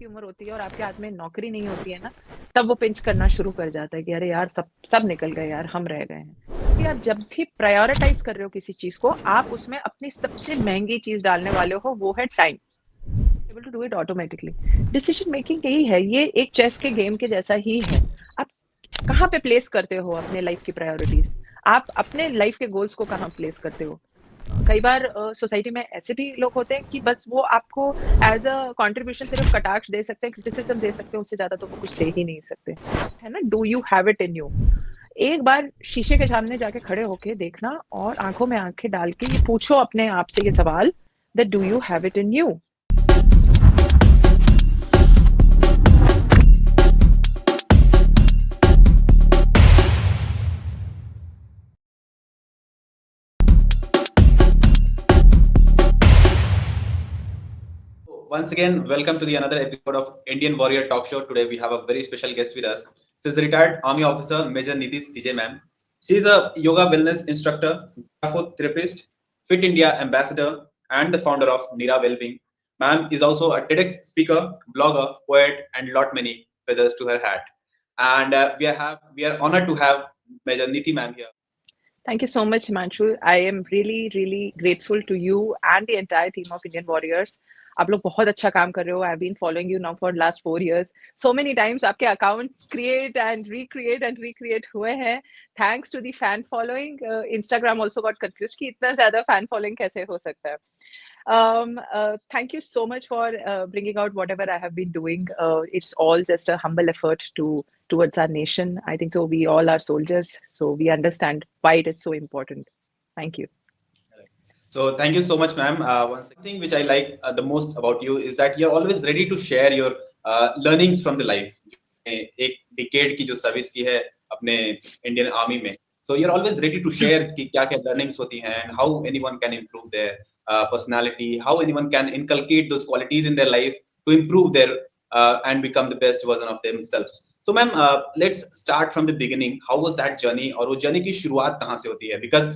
की उम्र होती है और आपके हाथ में नौकरी नहीं होती है ना, तब वो पिंच करना शुरू कर जाता है कि अरे यार सब सब निकल गए यार, हम रह गए हैं। तो यार जब भी प्रायोरिटाइज़ कर रहे हो किसी चीज़ को, आप उसमें अपनी सबसे महँगी चीज़ डालने वाले हो, वो है time. Able to do it automatically. Decision making यही है, ये एक चेस के गेम के जैसा ही है। आप कहाँ पे प्लेस करते हो अपने लाइफ़ की प्रायोरिटीज़? आप अपने लाइफ़ के गोल्स को कहाँ प्लेस करते हो? कई बार सोसाइटी में ऐसे भी लोग होते हैं कि बस वो आपको एज़ अ कंट्रीब्यूशन सिर्फ़ कटाक्ष दे सकते हैं, क्रिटिसिज़्म दे सकते हैं, उससे ज़्यादा तो वो कुछ दे ही नहीं सकते। है ना? Do you have it in you? एक बार शीशे के सामने जाके खड़े होके देखना और आँखों में आँखें डाल के ये पूछो अपने आप से ये सवाल that do you have it in you? Once again, welcome to the another episode of Indian Warrior Talk Show. Today we have a very special guest with us. She's a retired Army officer, Major Niti CJ ma'am. She's a yoga wellness instructor, therapist, Fit India ambassador, and the founder of Nira Wellbeing. Ma'am is also a TEDx speaker, blogger, poet, and lot many feathers to her hat. And we are honored to have Major Niti ma'am here. Thank you so much, Himanshu. I am really, really grateful to you and the entire team of Indian Warriors. आप लोग बहुत अच्छा काम कर रहे हो. I've been following you now for last 4 years. So many times आपके accounts create and recreate हुए हैं. Thanks to the fan following. Instagram also got confused कि इतना ज़्यादा fan following कैसे हो सकता है. Thank you so much for bringing out whatever I have been doing. It's all just a humble effort towards our nation. I think so. We all are soldiers, so we understand why it is so important. Thank you. So thank you so much, ma'am. One thing which I like the most about you is that you're always ready to share your learnings from the life. एक decade की जो service की है अपने Indian army में, so you're always ready to share कि क्या क्या learnings होती हैं and how anyone can improve their personality, how anyone can inculcate those qualities in their life to improve their and become the best version of themselves. So ma'am, let's start from the beginning. How was that journey? और वो journey की शुरुआत कहाँ से होती है? Because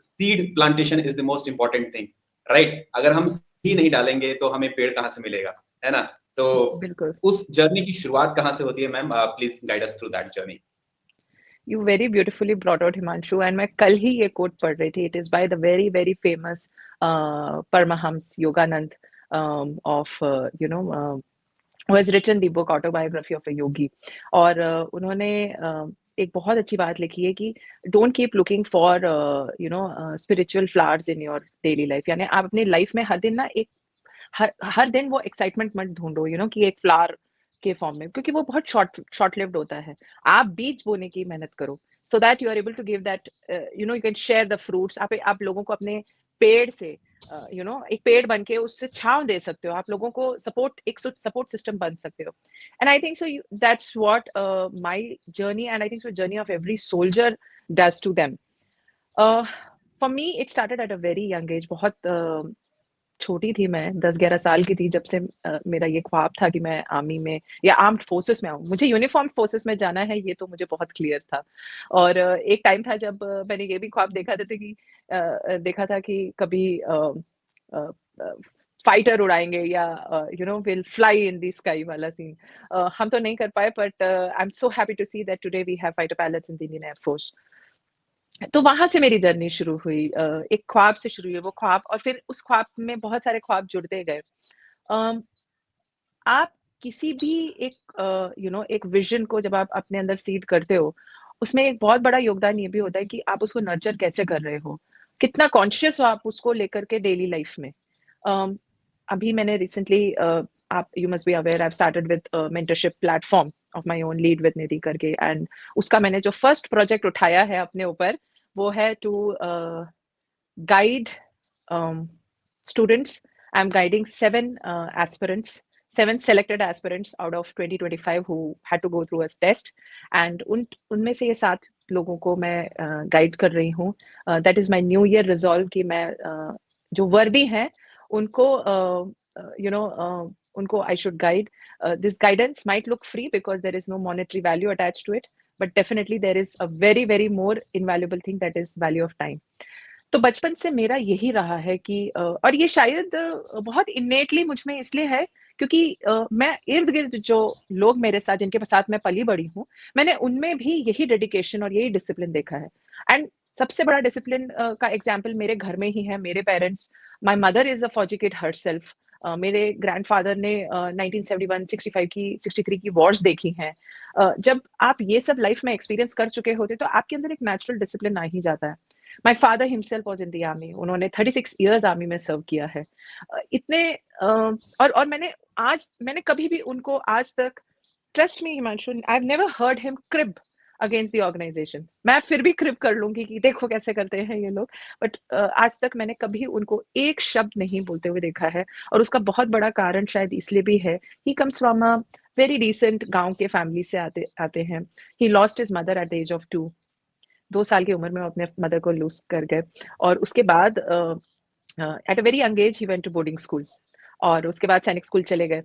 seed plantation is the most important thing, right? अगर हम सीड नहीं डालेंगे तो हमें पेड़ कहाँ से मिलेगा, है ना? तो बिल्कुल. उस जर्नी की शुरुआत कहाँ से होती है ma'am? Please guide us through that journey. You very beautifully brought out Himanshu, and मैं कल ही ये quote पढ़ रही थी. It is by the very very famous Paramahamsa Yoganand of who has written the book Autobiography of a Yogi. और उन्होंने एक बहुत अच्छी बात लिखी है कि don't keep looking for spiritual flowers in your daily life. यानी आप अपनी लाइफ में हर दिन ना एक हर दिन वो एक्साइटमेंट मत ढूंढो कि एक फ्लावर के फॉर्म में, क्योंकि वो बहुत शॉर्ट लिव्ड होता है. आप बीज बोने की मेहनत करो so that you are able to give that you can share the fruits. आप लोगों को अपने पेड़ से एक पेड़ बन के उससे छांव दे सकते हो. आप लोगों को सपोर्ट सिस्टम बन सकते हो. And I think so that's what my journey, and I think so journey of every soldier does to them. For me it started at a very young age. बहुत छोटी थी मैं, 10-11 साल की थी जब से मेरा ये ख्वाब था कि मैं आर्मी में या आर्म्ड फोर्सेस में आऊँ. मुझे यूनिफ़ॉर्म फोर्सेस में जाना है, ये तो मुझे बहुत क्लियर था. और एक टाइम था जब मैंने ये भी ख्वाब देखा था कि कभी अ अ, फाइटर उड़ाएँगे या will fly in the sky वाला सीन. हम तो नहीं कर पाए, but I am so happy to see that today we have fighter pilots in the Indian Air Force. तो वहाँ से मेरी जर्नी शुरू हुई. एक ख्वाब से शुरू हुई वो ख्वाब, और फिर उस ख्वाब में बहुत सारे ख्वाब जुड़ते गए. अम, आप किसी भी एक विज़न को जब आप अपने अंदर सीड करते हो, उसमें एक बहुत बड़ा योगदान ये भी होता है कि आप उसको नर्चर कैसे कर रहे हो, कितना कॉन्शियस हो आप उसको लेकर के डेली लाइफ में. अम, अभी मैंने रिसेंटली आप you must be aware I have started with mentorship platform of my own, lead with Nidhi करके. एंड उसका मैंने जो फर्स्ट प्रोजेक्ट उठाया है अपने ऊपर, वो है to guide students. I'm guiding seven selected aspirants out of 2025 who had to go through a test. And उनमें से ये 7 लोगों को मैं गाइड कर रही हूँ. That is my new year resolve कि मैं जो वर्दी हैं उनको उनको I should guide. This guidance might look free because there is no monetary value attach to it, but definitely there is a very very more invaluable thing, that is value of time. तो बचपन से मेरा यही रहा है कि और ये शायद बहुत इनेटली मुझ में इसलिए है क्योंकि मैं इर्द-गिर्द जो लोग मेरे साथ जिनके साथ मैं पली-बड़ी हूँ, मैंने उनमें भी यही डेडिकेशन और यही डिसिप्लिन देखा है। एंड सबसे बड़ा डिसिप्लिन का एग्ज़ाम्पल मेरे घर में ही है, मेरे parents. My mother is a फौजी किड हरसेल्फ। मेरे ग्रैंडफ़ादर ने 1971, 65 की 63 की वॉर्स देखी हैं। जब आप ये सब लाइफ़ में एक्सपीरियंस कर चुके होते, तो आपके अंदर एक नेचुरल डिसिप्लिन आ ही जाता है। My father himself was in the army, उन्होंने 36 इयर्स आर्मी में सर्व किया है। इतने और मैंने कभी भी उनको आज तक, trust me Himanshu, I have never heard him crib against the organisation. मैं फिर भी क्रिब कर लूँगी कि देखो कैसे करते हैं ये लोग, बट आज तक मैंने कभी उनको एक शब्द नहीं बोलते हुए देखा है, और उसका बहुत बड़ा कारण शायद इसलिए भी है, he comes from a very decent गाँव के फैमिली से आते आते हैं। He lost his mother at the age of 2, 2 साल की उम्र में वो अपने मदर को लूज़ कर गए, और उसके बाद at a very young age he went to boarding school, और उसके बाद सैनिक स्कूल चले गए।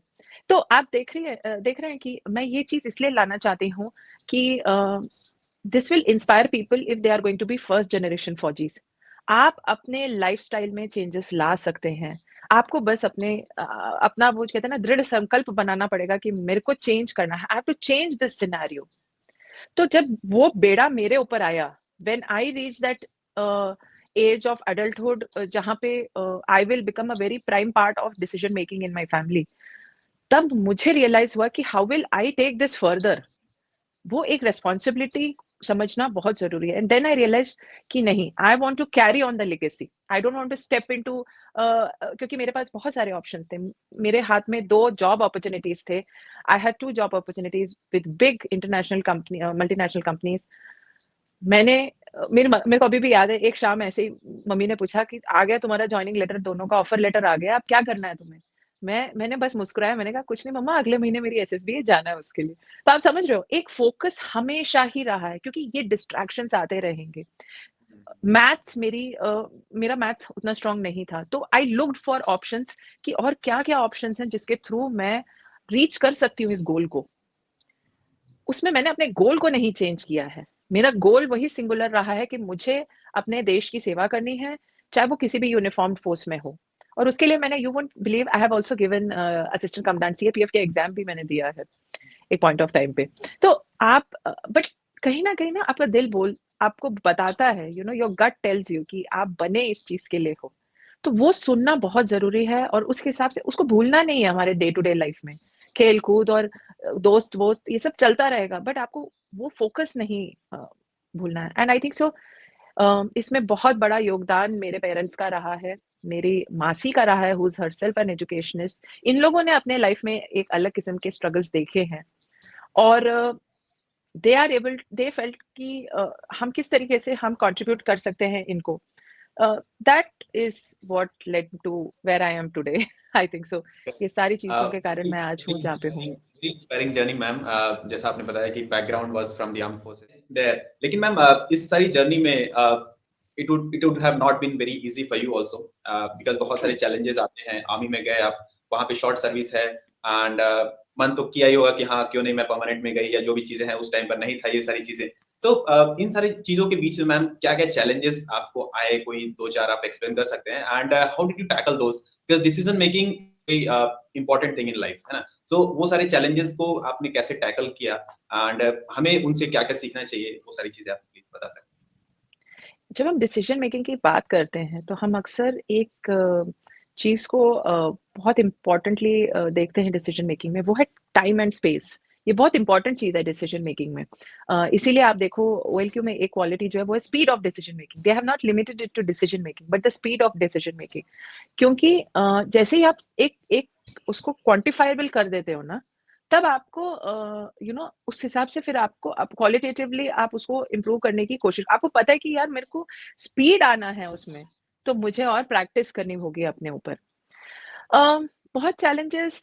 तो आप देख रहे हैं कि मैं ये चीज़ इसलिए लाना चाहती हूँ कि this will inspire people if they are going to be first generation faujis. आप अपने लाइफ़स्टाइल में चेंजेस ला सकते हैं। आपको बस अपना वो कहते हैं ना, दृढ़ संकल्प बनाना पड़ेगा कि मेरे को चेंज करना है। I have to change this scenario. तो जब वो बेड़ा मेरे ऊपर आया, when I reach that age of adulthood, जहाँ पे I will become a very prime part of decision making in my family, तब मुझे रियलाइज हुआ कि how will I take this further. वो एक रिस्पॉन्सिबिलिटी समझना बहुत जरूरी है। एंड देन आई रियलाइज कि नहीं, I want to carry on the legacy, I don't want to step into, क्योंकि मेरे पास बहुत सारे ऑप्शंस थे। मेरे हाथ में दो जॉब अपॉर्चुनिटीज थे। I had two job opportunities with big international company, multinational companies. मेरे को अभी भी याद है, एक शाम ऐसे ही मम्मी ने पूछा कि आ गया तुम्हारा जॉइनिंग लेटर, दोनों का ऑफर लेटर आ गया, अब क्या करना है तुम्हें? मैंने बस मुस्कुराया, मैंने कहा कुछ नहीं मम्मा, अगले महीने मेरी एसएसबी है, जाना है उसके लिए। तो आप समझ रहे हो, एक फोकस हमेशा ही रहा है, क्योंकि ये डिस्ट्रैक्शंस आते रहेंगे। मैथ्स मेरा मैथ्स उतना स्ट्रांग नहीं था, तो आई लुक्ड फॉर ऑप्शंस कि और क्या-क्या ऑप्शंस हैं जिसके थ्रू मैं रीच कर सकती हूँ इस गोल को। उसमें मैंने अपने गोल को नहीं चेंज किया है। मेरा गोल वही सिंगुलर रहा है कि मुझे अपने देश की सेवा करनी है, चाहे वो किसी भी यूनिफ़ॉर्म्ड फ़ोर्स में हो। और उसके लिए मैंने, you won't believe, I have also given assistant commandant CRPF के एग्ज़ाम भी मैंने दिया है, एक पॉइंट ऑफ टाइम पे। तो बट कहीं न कहीं ना आपका दिल आपको बताता है, you know your gut tells you कि आप बने इस चीज़ के लिए हो। तो वो सुनना बहुत ज़रूरी है, और उसके हिसाब से उसको भूलना नहीं है हमारे डे टू डे लाइफ़ में। खेल-कूद और दोस्त-वोस्त ये सब चलता रहेगा, बट आपको वो फ़ोकस नहीं भूलना है। एंड आई थिंक सो, इसमें बहुत बड़ा योगदान मेरे पेरेंट्स का रहा है, मेरी मासी का रहा है, who is herself an educationist. इन लोगों ने अपने लाइफ़ में एक अलग किस्म के स्ट्रगल्स देखे हैं, और दे फेल्ट कि हम किस तरीके से हम कंट्रीब्यूट कर सकते हैं इनको। That is what led to where I am today. I think so, ये सारी चीज़ों के कारण मैं आज हूँ जहाँ पे हूँ। Very inspiring journey ma'am. जैसा आपने बताया कि background was from the armed forces there, लेकिन मैम इस सारी जर्नी में it would have not been very easy for you also, because बहुत ट्रू। सारे चैलेंजेस आते हैं। आर्मी में गए आप, वहाँ पे शॉर्ट सर्विस है, एंड मन तो किया ही होगा कि हाँ, क्यों नहीं मैं परमानेंट में गई, या जो भी चीज़ें हैं उस टाइम पर नहीं था ये सारी चीज़ें। सो इन सारी चीज़ों के बीच में मैम क्या-क्या चैलेंजेस आपको आए, कोई 2-4 आप एक्सप्लेन कर सकते हैं? And how did you tackle those? Because decision making very important thing in life, है ना? सो वो सारे चैलेंजेस को आपने कैसे टैकल किया, एंड हमें उनसे क्या-क्या सीखना चाहिए, वो सारी चीज़ें आप प्लीज़ बता सकते जब हम डिसीजन मेकिंग की बात करते हैं, तो हम अक्सर एक चीज़ को बहुत इम्पोर्टेंटली देखते हैं डिसीजन मेकिंग में, वो है टाइम एंड स्पेस। ये बहुत इम्पोर्टेंट चीज़ है डिसीजन मेकिंग में। इसीलिए आप देखो, ओएलक्यू में एक क्वालिटी जो है वो है speed of decision making. They have not limited it to decision making, but the speed of decision making. क्योंकि जैसे ही आप एक एक उसको क्वांटिफायबल कर देते हो ना, तब आपको यू नो उस हिसाब से फिर आपको आप क्वालिटेटिवली आप उसको इम्प्रूव करने की कोशिश, आपको पता है कि यार मेरे को स्पीड आना है उसमें, तो मुझे और प्रैक्टिस करनी होगी अपने ऊपर। अ, बहुत चैलेंजेस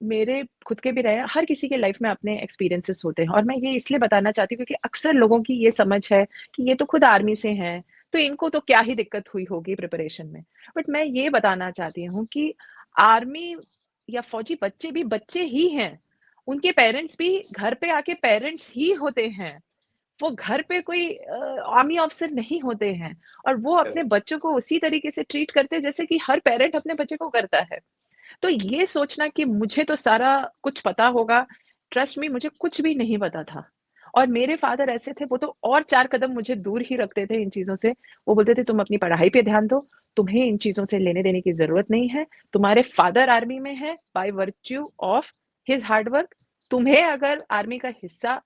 मेरे खुद के भी रहे हैं, हर किसी के लाइफ में अपने एक्सपीरियंसेस होते हैं, और मैं ये इसलिए बताना चाहती हूँ क्योंकि अक्सर लोगों की ये समझ है कि ये तो खुद आर्मी से हैं, तो इनको तो क्या ही दिक्कत हुई होगी प्रिपरेशन में। बट मैं ये बताना चाहती हूँ कि आर्मी या फौजी बच्चे भी बच्चे ही हैं। उनके पेरेंट्स भी घर पे आके पेरेंट्स ही होते हैं। वो घर पे कोई आर्मी ऑफिसर नहीं होते हैं, और वो अपने हैं? बच्चों को उसी तरीके से ट्रीट करते हैं जैसे कि हर पेरेंट अपने बच्चे को करता है। तो ये सोचना कि मुझे तो सारा कुछ पता होगा, ट्रस्ट मी मुझे कुछ भी नहीं पता था। और मेरे फादर ऐसे थे, वो तो और 4 कदम मुझे दूर ही रखते थे इन चीज़ों से। वो बोलते थे तुम अपनी पढ़ाई पे ध्यान दो, तुम्हें इन चीज़ों से लेने-देने की ज़रूरत नहीं है। तुम्हारे फादर आर्मी में हैं by virtue of his hard work. तुम्हें अगर आर्मी का हिस्सा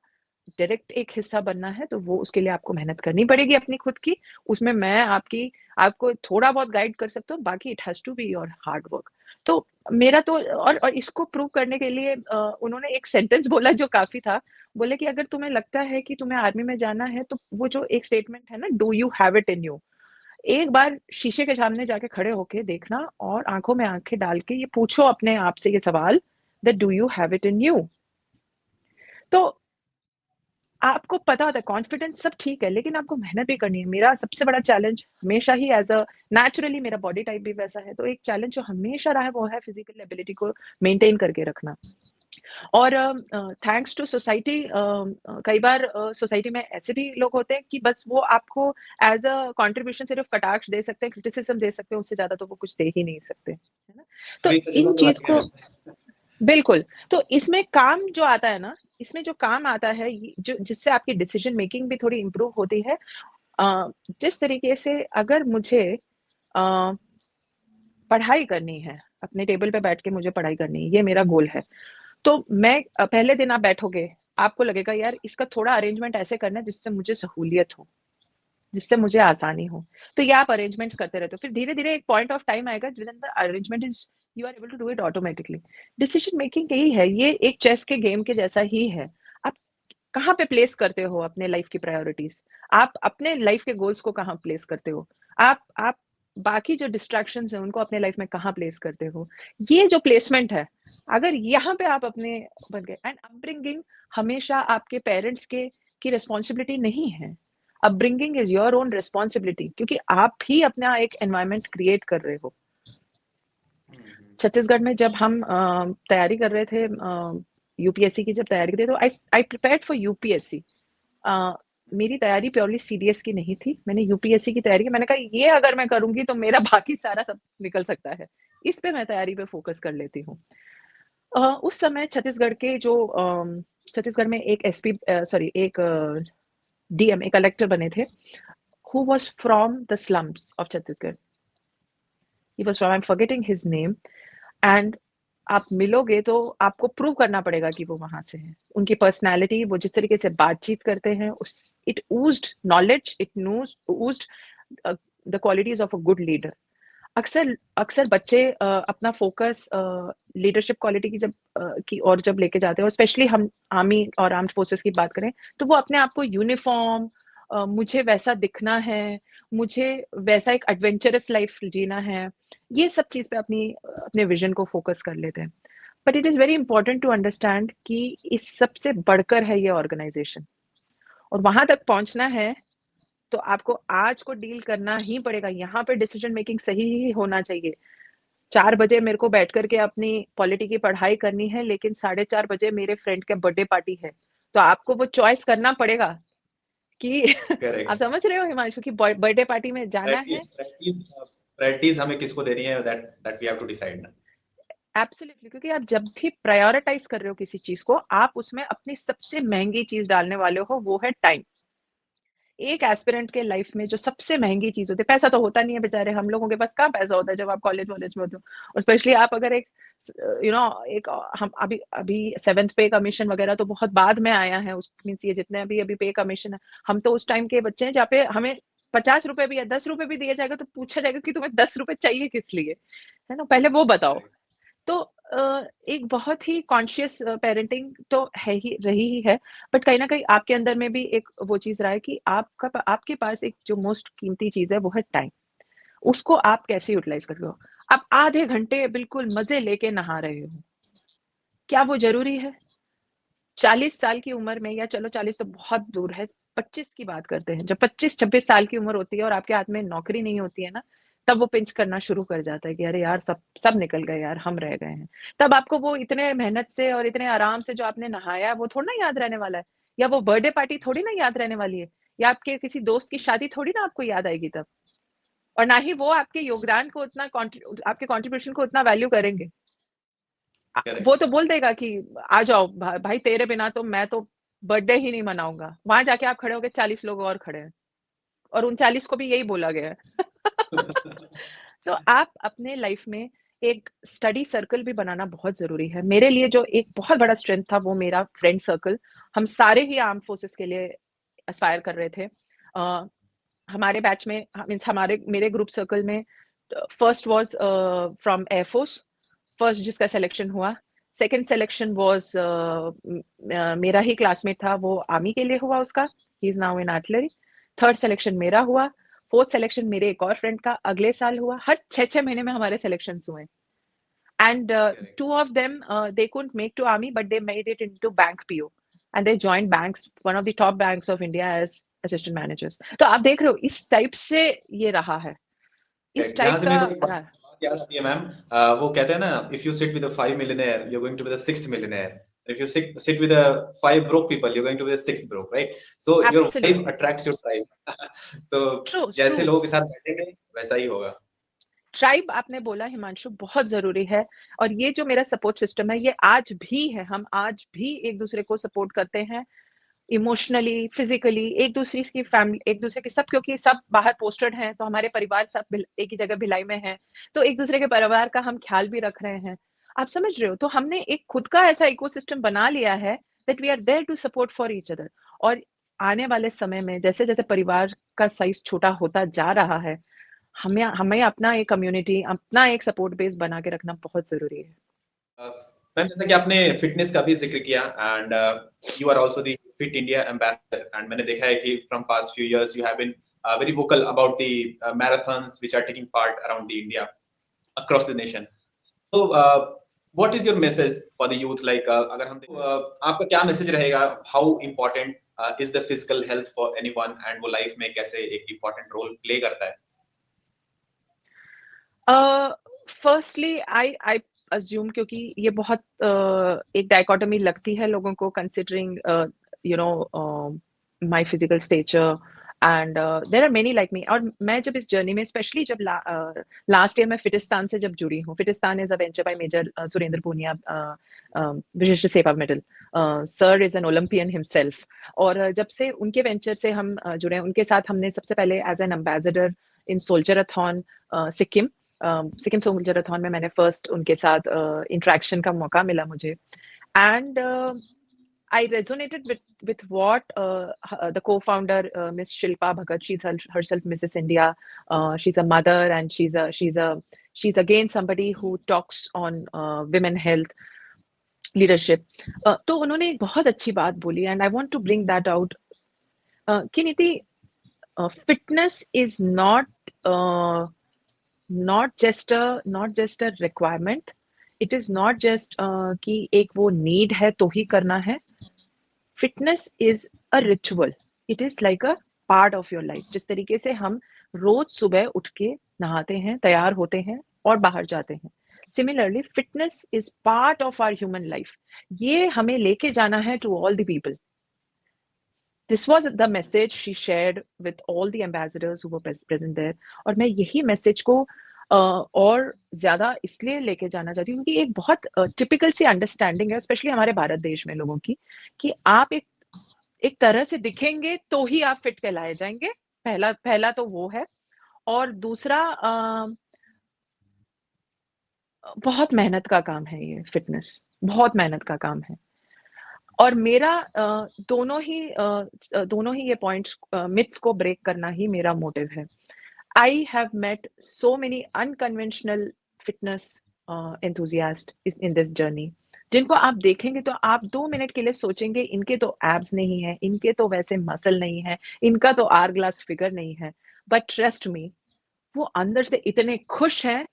डायरेक्ट एक हिस्सा बनना है, तो वो उसके लिए आपको मेहनत करनी पड़ेगी अपनी खुद की। उसमें मैं आपको थोड़ा बहुत गाइड कर सकता हूँ, बाकी it has to be your hard work. तो मेरा तो और इसको प्रूव करने के लिए उन्होंने एक सेंटेंस बोला जो काफ़ी था। बोले कि अगर तुम्हें लगता है कि तुम्हें आर्मी में जाना है, तो वो जो एक स्टेटमेंट है ना, do you have it in you? एक बार शीशे के सामने जाके खड़े होके देखना और आँखों में आँखें डाल के ये पूछो अपने आप से ये सवाल that do you have it in you? तो आपको पता होता है कॉन्फिडेंस सब ठीक है, लेकिन आपको मेहनत भी करनी है। मेरा सबसे बड़ा चैलेंज हमेशा ही एज़ अ नेचुरली मेरा बॉडी टाइप भी वैसा है, तो एक चैलेंज जो हमेशा रहा है वो है फिज़िकल एबिलिटी को मेंटेन करके रखना। और थैंक्स टू सोसाइटी कई बार सोसाइटी में ऐसे भी लोग होते हैं कि बस वो आपको एज़ अ कंट्रीब्यूशन सिर्फ़ कटाक्ष दे सकते हैं, क्रिटिसिज़्म दे सकते हैं, उससे ज़्यादा तो वो कुछ दे ही नहीं सकते, है ना? तो कभी इन सजेशन चीज़ लगाते को हैं। बिल्कुल, तो इसमें काम जो आता है ना, इसमें जो काम आता है ये जो जिससे आपकी डिसीज़न मेकिंग भी थोड़ी इम्प्रूव होती है। अ, जिस तरीके से अगर मुझे अ, पढ़ाई करनी है, अपने टेबल पे बैठ के मुझे पढ़ाई करनी है, ये मेरा गोल है। तो मैं पहले दिन आप बैठोगे, आपको लगेगा यार इसका थोड़ा अरेंजमेंट ऐसे करना है जिससे मुझे सहूलियत हो, जिससे मुझे आसानी हो। तो ये आप अरेंजमेंट्स करते रहते हो। फिर धीरे-धीरे एक पॉइंट ऑफ टाइम आएगा when the arrangement is you are able to do it automatically. Decision making यही है, ये एक चेस के गेम के जैसा ही है। आप कहाँ पे प्लेस करते हो अपने लाइफ की प्रायोरिटीज़? आप अपने लाइफ के गोल्स को कहाँ प्लेस करते हो? आप बाकी जो डिस्ट्रैक्शंस हैं उनको अपने लाइफ में कहाँ प्लेस करते हो? ये जो प्लेसमेंट है, अगर यहाँ पे आप अपने बन गए एंड अपब्रिंगिंग हमेशा आपके पेरेंट्स के की रिस्पॉन्सिबिलिटी नहीं है। Upbringing is your own responsibility क्योंकि आप ही अपना एक एनवायरनमेंट क्रिएट कर रहे हो। हुँ, हुँ। छत्तीसगढ़ में जब हम तैयारी कर रहे थे यूपीएससी की जब तैयारी कर रहे थे तो आई प्रिपेयर्ड फॉर यूपीएससी। अ, मेरी तैयारी प्योरली सीडीएस की नहीं थी। मैंने यूपीएससी की तैयारी की। मैंने कहा ये अगर मैं करूँगी तो मेरा बाकी सारा सब निकल सकता है। इस पे मैं तैयारी पे फ़ोकस कर लेती हूँ। उस समय छत्तीसगढ़ के जो छत्तीसगढ़ में एक एसपी सॉरी एक डीएम एक कलेक्टर बने थे, who was from the slums of Chhattisgarh. He was from I am forgetting his name and आप मिलोगे तो आपको प्रूव करना पड़ेगा कि वो वहाँ से हैं। उनकी पर्सनैलिटी, वो जिस तरीके से बातचीत करते हैं, उस it owed knowledge, it owed a, the qualities of a good leader. अक्सर अक्सर बच्चे अपना फ़ोकस लीडरशिप क्वालिटी की ओर जब लेके जाते हैं और स्पेशली हम आर्मी और आर्म्ड फोर्सेस की बात करें, तो वो अपने आप को यूनिफ़ॉर्म मुझे वैसा दिखना है, मुझे वैसा एक एडवेंचरस लाइफ़ जीना है, ये सब चीज़ पे अपने विज़न को फ़ोकस कर लेते हैं। But it is very important to understand कि इस सबसे बढ़कर है ये ऑर्गनाइज़ेशन और वहाँ तक पहुँचना है तो आपको आज को डील करना ही पड़ेगा। यहाँ पे डिसीज़न मेकिंग सही ही होना चाहिए। 4 बजे मेरे को बैठ कर के अपनी पॉलिटी की पढ़ाई करनी है, लेकिन साढ़े 4 बजे मेरे फ्रेंड का बर्थडे पार्टी है। तो आपको वो चॉइस करना पड़ेगा कि आप करेक्ट। समझ रहे हो हिमांशु कि बर्थडे पार्टी में जाना है। प्रायोरिटीज़ हमें किसको देनी है that that we have to decide ना। एब्सोल्युटली क्योंकि आप जब भी प्रायोरिटाइज़ कर रहे हो किसी चीज़ को, आप उसमें अपनी सबसे महँगी चीज़ डालने वाले हो, वो है टाइम। एक एस्पिरेंट के लाइफ में जो सबसे महँगी चीज़ होती है, पैसा तो होता नहीं है बेचारे, हम लोगों के पास कहाँ पैसा होता है जब आप कॉलेज-वॉलेज में होते हो और स्पेशली आप अगर एक एक हम अभी अभी 7th पे कमीशन वगैरह तो बहुत बाद में आया है, उस मीन्स ये जितने अभी-अभी पे कमीशन है, हम तो उस टाइम के बच्चे हैं जहाँ पे हमें ₹50 भी या ₹10 भी दिया जाएगा तो पूछा जाएगा कि तुम्हें ₹10 चाहिए किस लिए? है ना? पहले वो बताओ। करेक्ट। तो एक बहुत ही कॉन्शियस पेरेंटिंग तो है ही रही ही है, बट कहीं न कहीं आपके अंदर में भी एक वो चीज़ रहा है कि आपके पास एक जो मोस्ट कीमती चीज़ है वो है टाइम। उसको आप कैसे यूटिलाइज़ कर रहे हो? आप आधे घंटे बिल्कुल मज़े लेके नहा रहे हो, क्या वो ज़रूरी है? 40 साल की उम्र में या चलो 40 तो बहुत दूर है, 25 की बात करते हैं। जब 25-26 साल की उम्र होती है और आपके हाथ में नौकरी नहीं होती है ना, तब वो पिंच करना शुरू कर जाता है कि अरे यार सब सब निकल गए यार, हम रह गए हैं। तब आपको वो इतने मेहनत से और इतने आराम से जो आपने नहाया, वो थोड़ी ना याद रहने वाला है या वो बर्थडे पार्टी थोड़ी ना याद रहने वाली है या आपके किसी दोस्त की शादी थोड़ी ना आपको याद आएगी तब। और ना ही वो आपके योगदान को उतना आपके कंट्रीब्यूशन को उतना वैल्यू करेंगे। करेक्ट। वो तो बोल देगा कि आ जाओ भाई, तेरे बिना तो मैं तो बर्थडे ही नहीं मनाऊंगा। वहां जाके आप खड़े होगे, 40 लोग और खड़े हैं, और उन 40 को भी यही बोला गया है। तो आप अपने लाइफ में एक स्टडी सर्कल भी बनाना बहुत जरूरी है। मेरे लिए जो एक बहुत बड़ा स्ट्रेंथ था वो मेरा फ्रेंड सर्कल। हम सारे ही आर्म फोर्सेस के लिए एस्पायर कर रहे थे। हमारे बैच में मीन्स हमारे मेरे ग्रुप सर्कल में first was from air force, first जिसका सिलेक्शन हुआ। सेकंड सिलेक्शन वाज मेरा ही क्लासमेट था, वो आर्मी के लिए हुआ उसका, he is now in artillery. Third selection मेरा हुआ। फोर्थ सिलेक्शन मेरे एक और फ्रेंड का अगले साल हुआ। हर 6-6 महीने में हमारे सिलेक्शन हुए। And correct. two of them, they couldn't make to army, but they made it into bank PO, and they joined banks, one of the top banks of India, as assistant managers. तो आप देख रहे हो इस type से ये रहा है, इस यहाँ टाइप से का मेरे को एक बात रहा। याद आती है मैम। वो कहते हैं ना, if you sit with 5 millionaire you're going to be the sixth millionaire, if you sit with a 5 broke people you're going to be the sixth broke, right? So your vibe Absolutely attracts your tribe। तो true, जैसे true. लोगों के साथ बैठेंगे वैसा ही होगा। Tribe आपने बोला हिमांशु, बहुत जरूरी है। और ये जो मेरा सपोर्ट सिस्टम है, ये आज भी है। हम आज भी एक दूसरे को सपोर्ट करते हैं, इमोशनली, फिजिकली, एक दूसरे की फैमिली, एक दूसरे के सब, क्योंकि सब बाहर पोस्टेड हैं, तो हमारे परिवार सब एक ही जगह भिलाई में हैं, तो एक दूसरे के परिवार का हम ख्याल भी रख रहे हैं। आप समझ रहे हो? तो हमने एक खुद का ऐसा इकोसिस्टम बना लिया है that we are there to support for each other. और आने वाले समय में जैसे जैसे परिवार का साइज छोटा होता जा रहा है, हमें हमें अपना एक कम्युनिटी, अपना एक सपोर्ट बेस बना के रखना बहुत जरूरी है। मैम जैसा कि आपने फिटनेस का भी जिक्र किया, and you are also the Fit India ambassador, and मैंने देखा है कि from past few years you have been very vocal about the marathons which are taking part around the India across the nation. So, what is your message for the youth? Like, अगर हम आपका क्या message रहेगा? How important is the physical health for anyone, and वो life में कैसे एक important role play करता है? फर्स्टली आई अज्यूम, क्योंकि ये बहुत एक डायकोटमी लगती है लोगों को, considering you know my physical stature, and there are many like me. और मैं जब इस जर्नी में, स्पेशली जब लास्ट ईयर मैं फिटिस्तान से जब जुड़ी हूँ, Fitistan is a venture by major Surendra Poonia, Vishisht Seva medal. Sir is an Olympian himself. और जब से उनके वेंचर से हम जुड़े, उनके साथ हमने सबसे पहले as an ambassador in Soldierathon Sikkim, Sikkim Soldierathon में मैंने फर्स्ट उनके साथ इंटरेक्शन का मौका मिला मुझे। And I resonated with what the co-founder Miss Shilpa Bhagat, she's herself Mrs. India. She's a mother, and she's again somebody who talks on women health, leadership. तो उन्होंने एक बहुत अच्छी बात बोली, and I want to bring that out. कि नीति, fitness is not just a requirement. It is not just कि एक वो need है तो ही करना है. Fitness is a ritual. It is like a part of your life. जिस तरीके से हम रोज सुबह उठ के नहाते हैं, तैयार होते हैं और बाहर जाते हैं, similarly fitness is part of our human life. ये हमें लेके जाना है to all the people. This was the message she shared with all the ambassadors who were present there. और मैं यही मैसेज को और ज्यादा इसलिए लेके जाना चाहती हूँ क्योंकि एक बहुत टिपिकल सी अंडरस्टैंडिंग है, स्पेशली हमारे भारत देश में लोगों की, कि आप एक तरह से दिखेंगे तो ही आप फिट कहलाए जाएंगे। पहला पहला तो वो है। और दूसरा, बहुत मेहनत का काम है ये फिटनेस, बहुत मेहनत का काम है। और मेरा दोनों ही ये पॉइंट्स, मिथ्स को ब्रेक करना ही मेरा मोटिव है। I have met so many unconventional fitness enthusiast in this journey, जिनको आप देखेंगे तो आप 2 मिनट के लिए सोचेंगे इनके तो एब्स नहीं है, इनके तो वैसे मसल नहीं है, इनका तो आर ग्लास फिगर नहीं है, बट ट्रस्ट मी, वो अंदर से इतने खुश हैं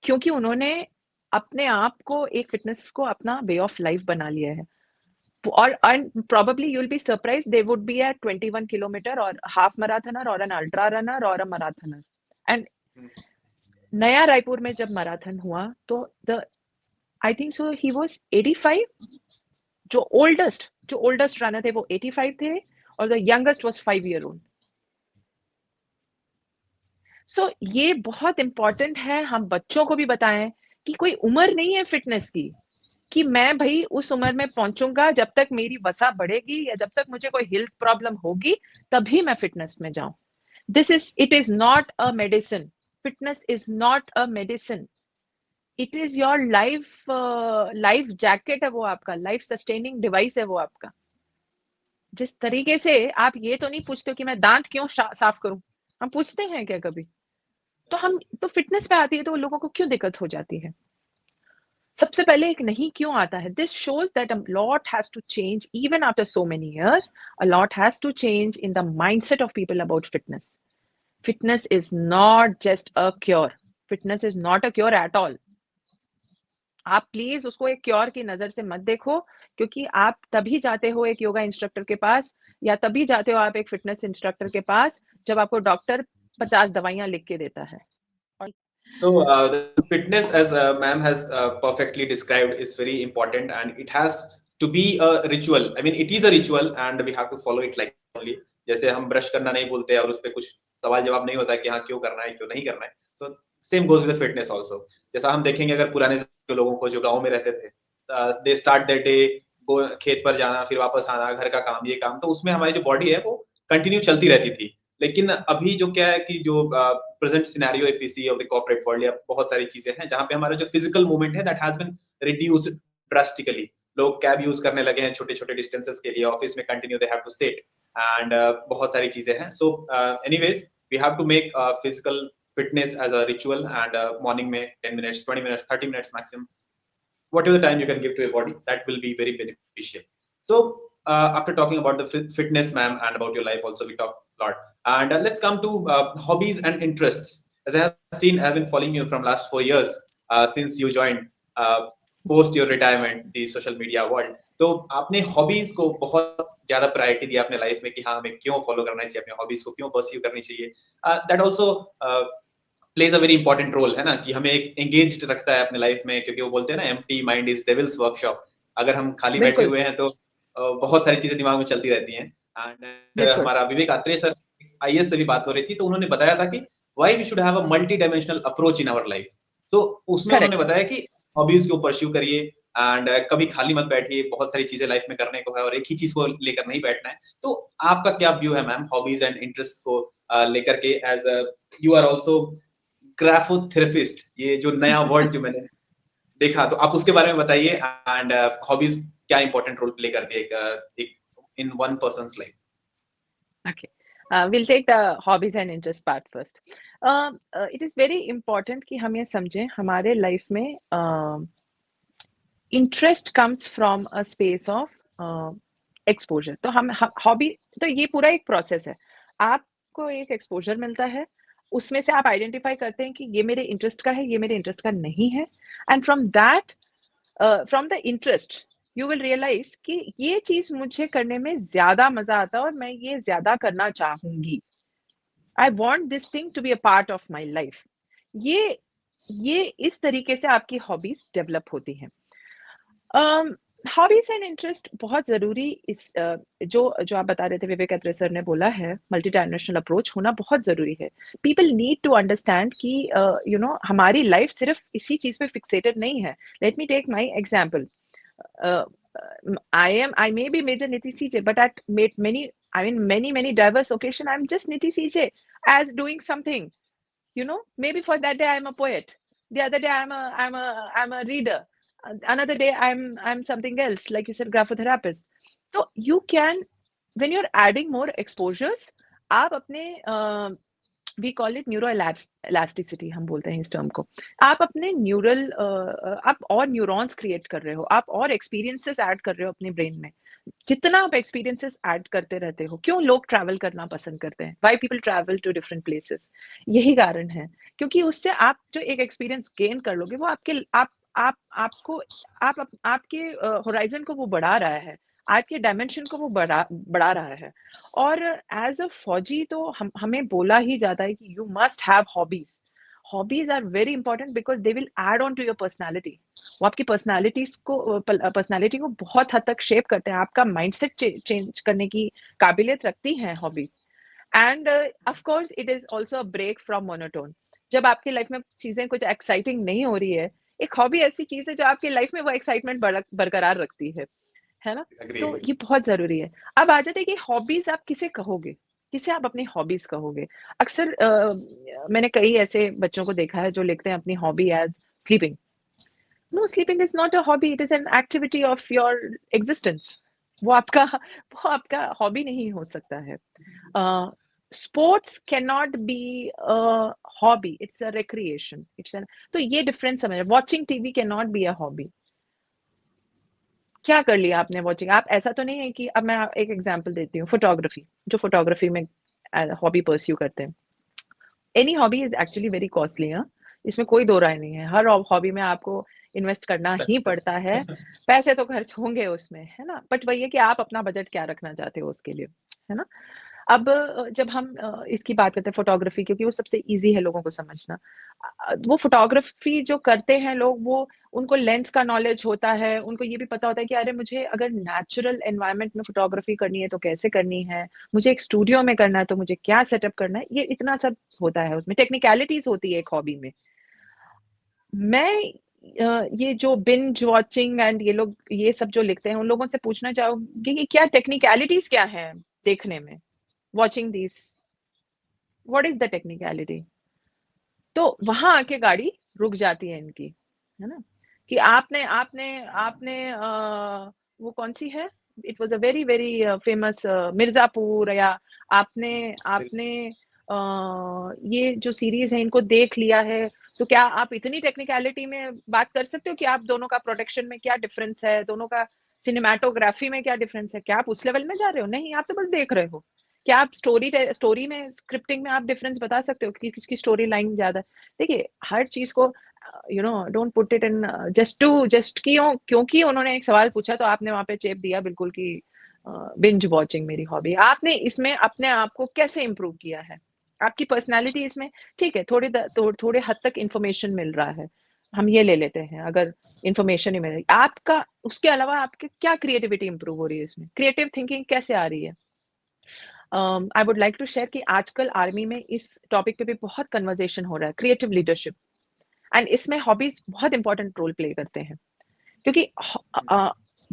क्योंकि उन्होंने अपने आप को, एक फिटनेस को अपना वे ऑफ लाइफ बना लिया है। और probably you'll be surprised, they would be a 21 kilometer or half marathoner or an ultra runner or a marathoner. And नया रायपुर में जब मैराथन हुआ तो I think so he was 85, जो ओल्डेस्ट रनर थे वो 85 थे, और the youngest was 5 year old. So ये बहुत इंपॉर्टेंट है हम बच्चों को भी बताएं कि कोई उम्र नहीं है फिटनेस की, कि मैं भाई उस उम्र में पहुंचूंगा जब तक मेरी वसा बढ़ेगी या जब तक मुझे कोई हेल्थ प्रॉब्लम होगी तभी मैं फिटनेस में जाऊं। It is not a medicine. Fitness is not a medicine. It is your life jacket है वो आपका, लाइफ सस्टेनिंग डिवाइस है वो आपका। जिस तरीके से आप ये तो नहीं पूछते हो कि मैं दांत क्यों साफ करूं, हम पूछते हैं क्या कभी? तो हम तो फिटनेस पे आती है तो लोगों को क्यों दिक्कत हो जाती है? सबसे पहले एक नहीं क्यों आता है? This shows that a lot has to change even after so many years. A lot has to change in the mindset of people about fitness. Fitness is not just a cure. Fitness is not a cure at all. आप please उसको एक cure की नजर से मत देखो, क्योंकि आप तभी जाते हो एक योगा इंस्ट्रक्टर के पास या तभी जाते हो आप एक फिटनेस इंस्ट्रक्टर के पास जब आपको डॉक्टर 50 दवाइयां लिख के देता है। So the fitness, as ma'am has perfectly described, is very important, and it has to be a ritual. I mean, it is a ritual, and we have to follow it like only. जैसे हम brush करना नहीं भूलते और उस पे कुछ सवाल जवाब नहीं होता कि हाँ क्यों करना है क्यों नहीं करना है। So same goes with fitness also. जैसा हम देखेंगे अगर पुराने के लोगों को जो गाँव में रहते थे, दे स्टार्ट देयर डे, खेत पर जाना फिर वापस आना, घर का काम ये काम, तो उसमें हमारी जो बॉडी है वो कंटिन्यू चलती रहती थी। लेकिन अभी जो क्या है कि जो present scenario if we see of the corporate world, या बहुत सारी चीजें हैं जहां पे हमारा जो फिजिकल मूवमेंट है that has been reduced drastically. लोग कैब यूज करने लगे हैं छोटे छोटे डिस्टेंसेस के लिए, ऑफिस में continue they have to sit, and बहुत सारी चीजें हैं। So anyways we have to make physical fitness as a ritual, and morning में 10 minutes 20 minutes 30 minutes maximum, whatever the time you can give to your body, that will be very beneficial. So after talking about the fitness ma'am and about your life also, we talked a lot, and let's come to hobbies and interests. As I have seen, I have been following you from last 4 years, since you joined uh, post your retirement the social media world. तो आपने hobbies को बहुत ज्यादा priority दिया अपने life में कि हाँ हमें क्यों फॉलो करना चाहिए, अपने हॉबीज को क्यों परस्यू करनी चाहिए। That also plays a very important role, है ना, कि हमें एक एंगेज्ड रखता है अपने लाइफ में, क्योंकि वो बोलते हैं ना empty mind is devils workshop. अगर हम खाली बैठे बिल्कुल। हुए हैं तो बहुत सारी चीजें दिमाग में चलती रहती हैं। एंड बिल्कुल। हमारा विवेक आत्रेय सर आईएएस से भी बात हो रही थी, तो उन्होंने बताया था कि why we should have a multidimensional approach in our life. So उसमें उन्होंने करेक्ट। बताया कि हॉबीज को परस्यू करिए, एंड कभी खाली मत बैठिए, बहुत सारी चीजें लाइफ में करने को है और एक ही चीज को लेकर नहीं बैठना है। तो आपका क्या व्यू है मैम हॉबीज एंड इंटरेस्ट को लेकर के, एज यू आर ऑल्सो ग्राफोथेरेपिस्ट, ये जो नया वर्ड जो मैंने देखा, तो आप उसके बारे में बताइए, एंड हॉबीज क्या इंपॉर्टेंट रोल प्ले करती है एक in one persons life. Okay. We'll take the hobbies and interest part first. It is very important कि हम ये समझें हमारे लाइफ में interest comes from a space of exposure. तो हम हॉबी, तो ये पूरा एक प्रोसेस है। आपको एक एक्सपोजर मिलता है, उसमें से आप आइडेंटिफाई करते हैं कि ये मेरे इंटरेस्ट का है, ये मेरे इंटरेस्ट का नहीं है, and from that, from the interest you will realise कि ये चीज मुझे करने में ज्यादा मजा आता है और मैं ये ज्यादा करना चाहूंगी। I want this thing to be a part of my life. ये ये इस तरीके से आपकी हॉबीज डेवलप होती हैं। हॉबीज एंड इंटरेस्ट बहुत जरूरी, इस जो जो आप बता रहे थे, विवेक अत्रे सर ने बोला है, मल्टी डायमेंशनल अप्रोच होना बहुत जरूरी है। पीपल नीड टू अंडरस्टैंड कि हमारी लाइफ सिर्फ इसी चीज पे फिक्सेटेड नहीं है। Let me take my example. I may be Major Niti CJ, but at many diverse occasion, I'm just Niti CJ as doing something. Maybe for that day I'm a poet. The other day I'm a reader. Another day I'm something else, like you said, graphotherapist. So you can, when you're adding more exposures, आप अपने we call it neuro elasticity, हम बोलते हैं इस term को। आप अपने आप और न्यूरॉन्स क्रिएट कर रहे हो, आप और एक्सपीरियंसेस ऐड कर रहे हो अपने ब्रेन में। जितना आप एक्सपीरियंसेस ऐड करते रहते हो, क्यों लोग ट्रैवल करना पसंद करते हैं, why people travel to different places, यही कारण है। क्योंकि उससे आप जो एक एक्सपीरियंस गेन कर लोगे, वो आपके आप आपको आपके होराइजन को वो बढ़ा रहा है, आपके डायमेंशन को वो बढ़ा रहा है। और एज अ फौजी तो हमें बोला ही जाता है कि you must have hobbies. Hobbies are very important because they will add on to your personality. वो आपकी पर्सनैलिटी को बहुत हद तक शेप करते हैं, आपका माइंडसेट चेंज करने की काबिलियत रखती हैं hobbies. And of course it is also a break from monotone. जब आपकी लाइफ में चीजें कुछ एक्साइटिंग नहीं हो रही है, एक हॉबी ऐसी चीज़ है जो आपकी लाइफ में वो एक्साइटमेंट बरकरार रखती है ना? एग्री तो एग्री। ये बहुत ज़रूरी है। अब आ जाते हैं कि हॉबीज़ आप किसे कहोगे? किसे आप अपनी हॉबीज़ कहोगे? अक्सर मैंने कई ऐसे बच्चों को देखा है जो लिखते हैं अपनी hobby as sleeping. No, sleeping is not a hobby, it is an activity of your existence. वो आपका हॉबी नहीं हो सकता है। Sports can not be a hobby, it's a recreation, it's an तो ये डिफरेंस समझ watching TV can not be a hobby. क्या कर लिया आपने वॉचिंग? आप ऐसा तो नहीं है कि अब मैं एक एग्जांपल देती हूँ, फोटोग्राफी, जो फोटोग्राफी में हॉबी परस्यू करते हैं। Any hobby is actually very costly, हाँ, इसमें कोई दो राय नहीं है। हर हॉबी में आपको इन्वेस्ट करना ही पैसे पड़ता है, तो पैसे तो खर्च होंगे उसमें, है ना? बट वही है कि आप अपना बजट क्या रखना चाहते हो उसके लिए, है ना? अब जब हम इसकी बात करते हैं फोटोग्राफी, क्योंकि वो सबसे ईज़ी है लोगों को समझना। वो फोटोग्राफी जो करते हैं लोग, वो उनको लेंस का नॉलेज होता है, उनको ये भी पता होता है कि अरे मुझे अगर नेचुरल एनवायरनमेंट में फोटोग्राफी करनी है तो कैसे करनी है, मुझे एक स्टूडियो में करना है तो मुझे क्या सेटअप करना है, ये इतना सब होता है उसमें, टेक्निकलिटीज़ होती है एक हॉबी में। मैं ये जो बिंज वॉचिंग एंड ये लोग ये सब जो लिखते हैं, उन लोगों से पूछना चाहूँगी कि क्या टेक्निकलिटीज़ क्या हैं देखने में? Watching these what is the technicality? तो वहाँ आके गाड़ी रुक जाती है इनकी, है ना? कि आपने आपने आपने वो कौन-सी है? It was a very very famous Mirzapur, या आपने आपने ये जो सीरीज़ है इनको देख लिया है, तो क्या आप इतनी टेक्निकैलिटी में बात कर सकते हो कि आप दोनों का प्रोडक्शन में क्या डिफ़रेंस है? दोनों का सिनेमैटोग्राफी में क्या डिफ़रेंस है? क्या आप उस लेवल में जा रहे हो? नहीं, आप तो बस देख रहे हो। क्या आप स्टोरी में, स्क्रिप्टिंग में आप डिफ़रेंस बता सकते हो कि किसकी स्टोरी लाइन ज़्यादा है? देखिए, हर चीज़ को don't put it in just क्योंकि उन्होंने एक सवाल पूछा तो आपने वहाँ पे चेप दिया बिल्कुल कि बिंज वॉचिंग मेरी हॉबी। आपने इसमें अपने आप को कैसे इम्प्रूव किया है? आपकी पर्सनैलिटी इसमें ठीक है, थोड़े हद तक इन्फॉर्मेशन मिल रहा है। हम ये ले लेते हैं, अगर इन्फॉर्मेशन ही मिल रही आपका, उसके अलावा आपकी क्या क्रिएटिविटी इम्प्रूव हो रही है इसमें? क्रिएटिव थिंकिंग कैसे आ रही है? I would like to share कि आजकल आर्मी में इस टॉपिक पे भी बहुत कन्वर्सेशन हो रहा है, क्रिएटिव लीडरशिप, एंड इसमें हॉबीज बहुत इंपॉर्टेंट रोल प्ले करते हैं, क्योंकि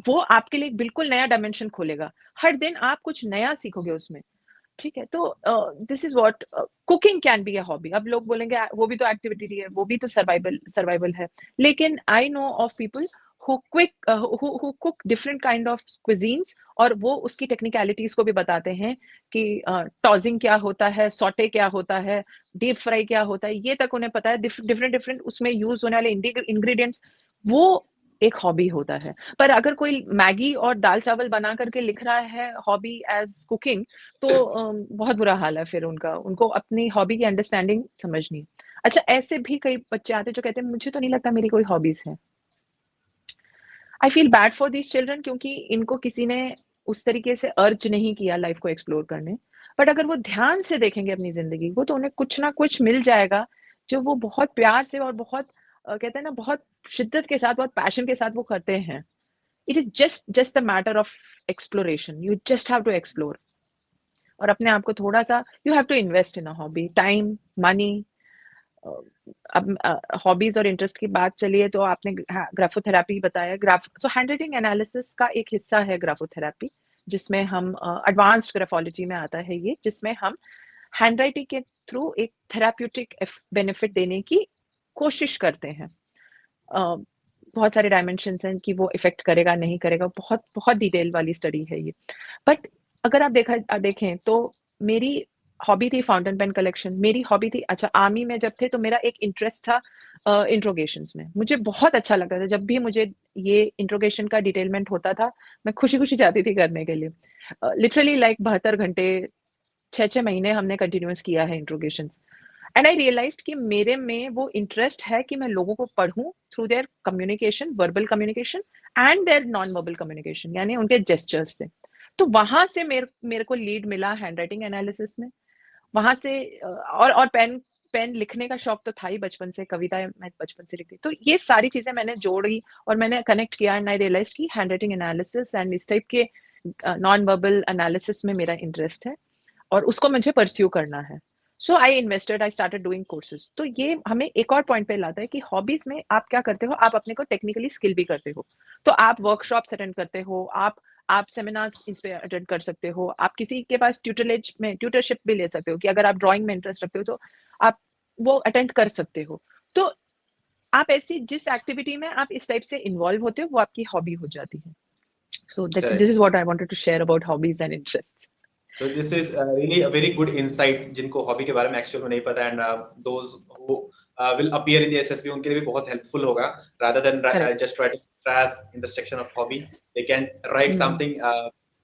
वो आपके लिए एक बिल्कुल नया डायमेंशन खोलेगा। हर दिन आप कुछ नया सीखोगे उसमें। ठीक है, तो this is what cooking can be a hobby. अब लोग बोलेंगे वो भी तो एक्टिविटी है, वो भी तो सर्वाइवल सर्वाइवल है, लेकिन I know of people who cook different kind of cuisines, और वो उसकी टेक्निकलिटीज को भी बताते हैं कि टॉजिंग क्या होता है, सॉटे क्या होता है, डीप फ्राई क्या होता है, ये तक उन्हें पता है। डिफरेंट डिफरेंट उसमें यूज होने वाले इंग्रेडिएंट्स, वो एक हॉबी होता है। पर अगर कोई मैगी और दाल चावल बना करके लिख रहा है हॉबी एज कुकिंग, तो बहुत बुरा हाल है फिर उनका, उनको अपनी हॉबी की अंडरस्टैंडिंग समझनी है। अच्छा, ऐसे भी कई बच्चे आते हैं जो कहते हैं मुझे तो नहीं लगता मेरी कोई हॉबीज है। I feel bad for these children, क्योंकि इनको किसी ने उस तरीके से अर्ज नहीं किया लाइफ को एक्सप्लोर करने। बट अगर वो ध्यान से देखेंगे अपनी जिंदगी को, तो उन्हें कुछ ना कुछ मिल जाएगा जो वो बहुत प्यार से और बहुत कहते हैं ना, बहुत शिद्दत के साथ, बहुत पैशन के साथ वो करते हैं। It is just a matter of exploration, you just have to explore, और अपने आप को थोड़ा सा you have to invest in a hobby, time, money. अब हॉबीज और इंटरेस्ट की बात चली है, तो आपने ग्राफोथेरेपी बताया। सो हैंड राइटिंग एनालिसिस का एक हिस्सा है ग्राफोथेरेपी, जिसमें हम एडवांस्ड ग्राफोलॉजी में आता है ये, जिसमें हम हैंड राइटिंग के थ्रू एक थेराप्यूटिक बेनिफिट देने की कोशिश करते हैं। बहुत सारे डायमेंशंस हैं कि वो इफेक्ट करेगा नहीं करेगा, बहुत बहुत डिटेल वाली स्टडी है ये। बट अगर आप देखें तो मेरी हॉबी थी फाउंटेन पेन कलेक्शन, मेरी हॉबी थी। अच्छा, आर्मी में जब थे तो मेरा एक इंटरेस्ट था इंट्रोगेशंस में, मुझे बहुत अच्छा लगता था। जब भी मुझे ये इंट्रोगेशन का डिटेलमेंट होता था, मैं खुशी खुशी जाती थी करने के लिए। लिटरली लाइक 72 घंटे, 6 6 महीने हमने कंटिन्यूस किया है इंट्रोगेशंस। एंड आई रियलाइज्ड कि मेरे में वो इंटरेस्ट है कि मैं लोगों को पढ़ूं through their communication, verbal communication and their non verbal communication, यानी उनके जेस्चर्स से। तो वहां से मेरे को लीड मिला हैंड राइटिंग एनालिसिस में। वहां से और पेन पेन लिखने का शौक तो था ही बचपन से, कविताएं मैं बचपन से लिखती। तो ये सारी चीजें मैंने जोड़ी और मैंने कनेक्ट किया, एंड आई रियलाइज कि हैंड राइटिंग एनालिसिस एंड इस टाइप के नॉन वर्बल एनालिसिस में मेरा इंटरेस्ट है, और उसको मुझे परस्यू करना है। So I invested, I started doing courses. तो ये हमें एक और पॉइंट पे लाता है कि हॉबीज में आप क्या करते हो, आप अपने को टेक्निकली स्किल भी करते हो। तो आप वर्कशॉप्स अटेंड करते हो, आप सेमिनार्स इस पे अटेंड कर सकते हो, आप किसी के पास ट्यूटरेज में ट्यूटरशिप भी ले सकते हो कि अगर आप ड्राइंग में इंटरेस्ट रखते हो तो आप वो अटेंड कर सकते हो। तो आप ऐसी जिस एक्टिविटी में आप इस टाइप से इन्वॉल्व होते हो वो आपकी हॉबी हो जाती है। So this is correct. What I wanted to share about hobbies and interests. So this is really a very good insight जिनको हॉबी के बारे में एक्चुअल में नहीं पता and those who will appear in the SSB उनके लिए भी बहुत हेल्पफुल होगा rather than correct. just writing trash in the section of hobby they can write something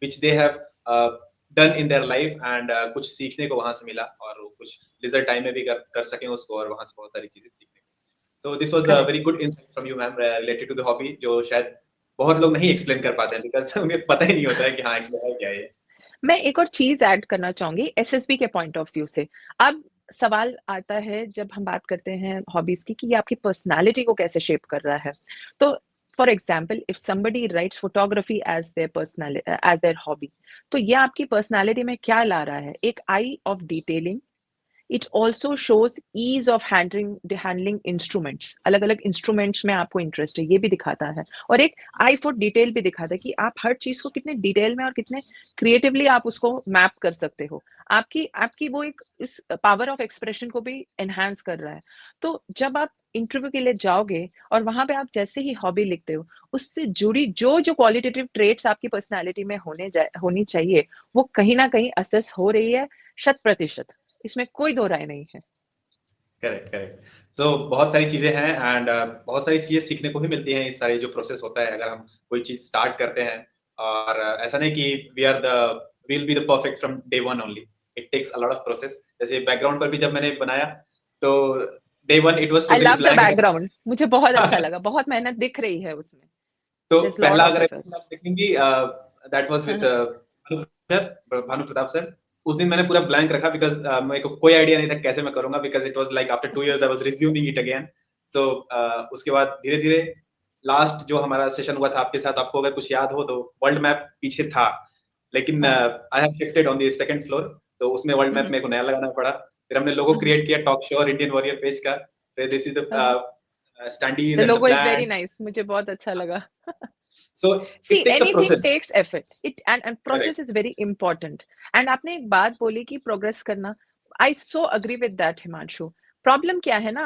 which they have uh, done in their life and कुछ सीखने को वहां से मिला और वो कुछ leisure time में भी कर सकें उसको और वहां से बहुत सारी चीजें सीखने को। So this was a correct. very good insight from you ma'am related to the hobby जो शायद बहुत लोग नहीं एक्सप्लेन कर पाते हैं बिकॉज उन्हें पता ही नहीं होता है कि हाँ एक्चुअली है क्या है ये। मैं एक और चीज ऐड करना चाहूंगी एसएसबी के पॉइंट ऑफ व्यू से। अब सवाल आता है जब हम बात करते हैं हॉबीज की कि ये आपकी पर्सनालिटी को कैसे शेप कर रहा है। तो for example if somebody writes photography as their personality as their hobby, तो ये आपकी पर्सनालिटी में क्या ला रहा है, एक eye of detailing. It also shows ease of handling instruments, अलग अलग इंस्ट्रूमेंट्स में आपको इंटरेस्ट है ये भी दिखाता है। और एक आई फॉर डिटेल भी दिखाता है कि आप हर चीज को कितने डिटेल में और कितने क्रिएटिवली आप उसको मैप कर सकते हो। आपकी आपकी वो एक इस पावर ऑफ एक्सप्रेशन को भी एनहांस कर रहा है। तो जब आप इंटरव्यू के लिए जाओगे और वहां पे आप जैसे ही हॉबी लिखते हो, उससे जुड़ी जो जो क्वालिटेटिव ट्रेट्स आपकी पर्सनालिटी में होनी चाहिए, वो कहीं ना कहीं असेस हो रही है 100%। इसमें कोई दो राय नहीं है। Correct correct. सो बहुत सारी चीजें हैं एंड बहुत सारी चीजें सीखने को भी मिलती हैं इस सारी जो प्रोसेस होता है अगर हम कोई चीज स्टार्ट करते हैं और ऐसा नहीं कि we are the will be the perfect from day one only. It takes a lot of process. जैसे बैकग्राउंड पर भी जब मैंने बनाया तो day one it was I totally love the blank. Background, मुझे बहुत अच्छा लगा, बहुत मेहनत दिख रही है उसमें। तो देयर इज लॉट पहला ऑफ अगर एफर्ट। एपिसोड आप देखेंगी that was with Bhanu Pratap sir. उस दिन मैंने पूरा ब्लैंक रखा बिकॉज मेरे को कोई आइडिया नहीं था कैसे मैं करूंगा because it was like after 2 years I was resuming it again. So उसके बाद धीरे धीरे लास्ट जो हमारा सेशन हुआ था आपके साथ आपको अगर कुछ याद हो तो वर्ल्ड मैप पीछे था लेकिन I have shifted on the second floor तो उसमें वर्ल्ड मैप मेरे को नया लगाना पड़ा। फिर हमने लोगो क्रिएट किया टॉक शो और इंडियन वॉरियर पेज का। फिर this is the the standees and the logo is very blank. Nice, मुझे बहुत अच्छा लगा। So see it takes a anything process. Takes effort, it and process correct. Is very important. And आपने एक बात बोली कि प्रोग्रेस करना, I so agree with that Himanshu. Problem क्या है ना,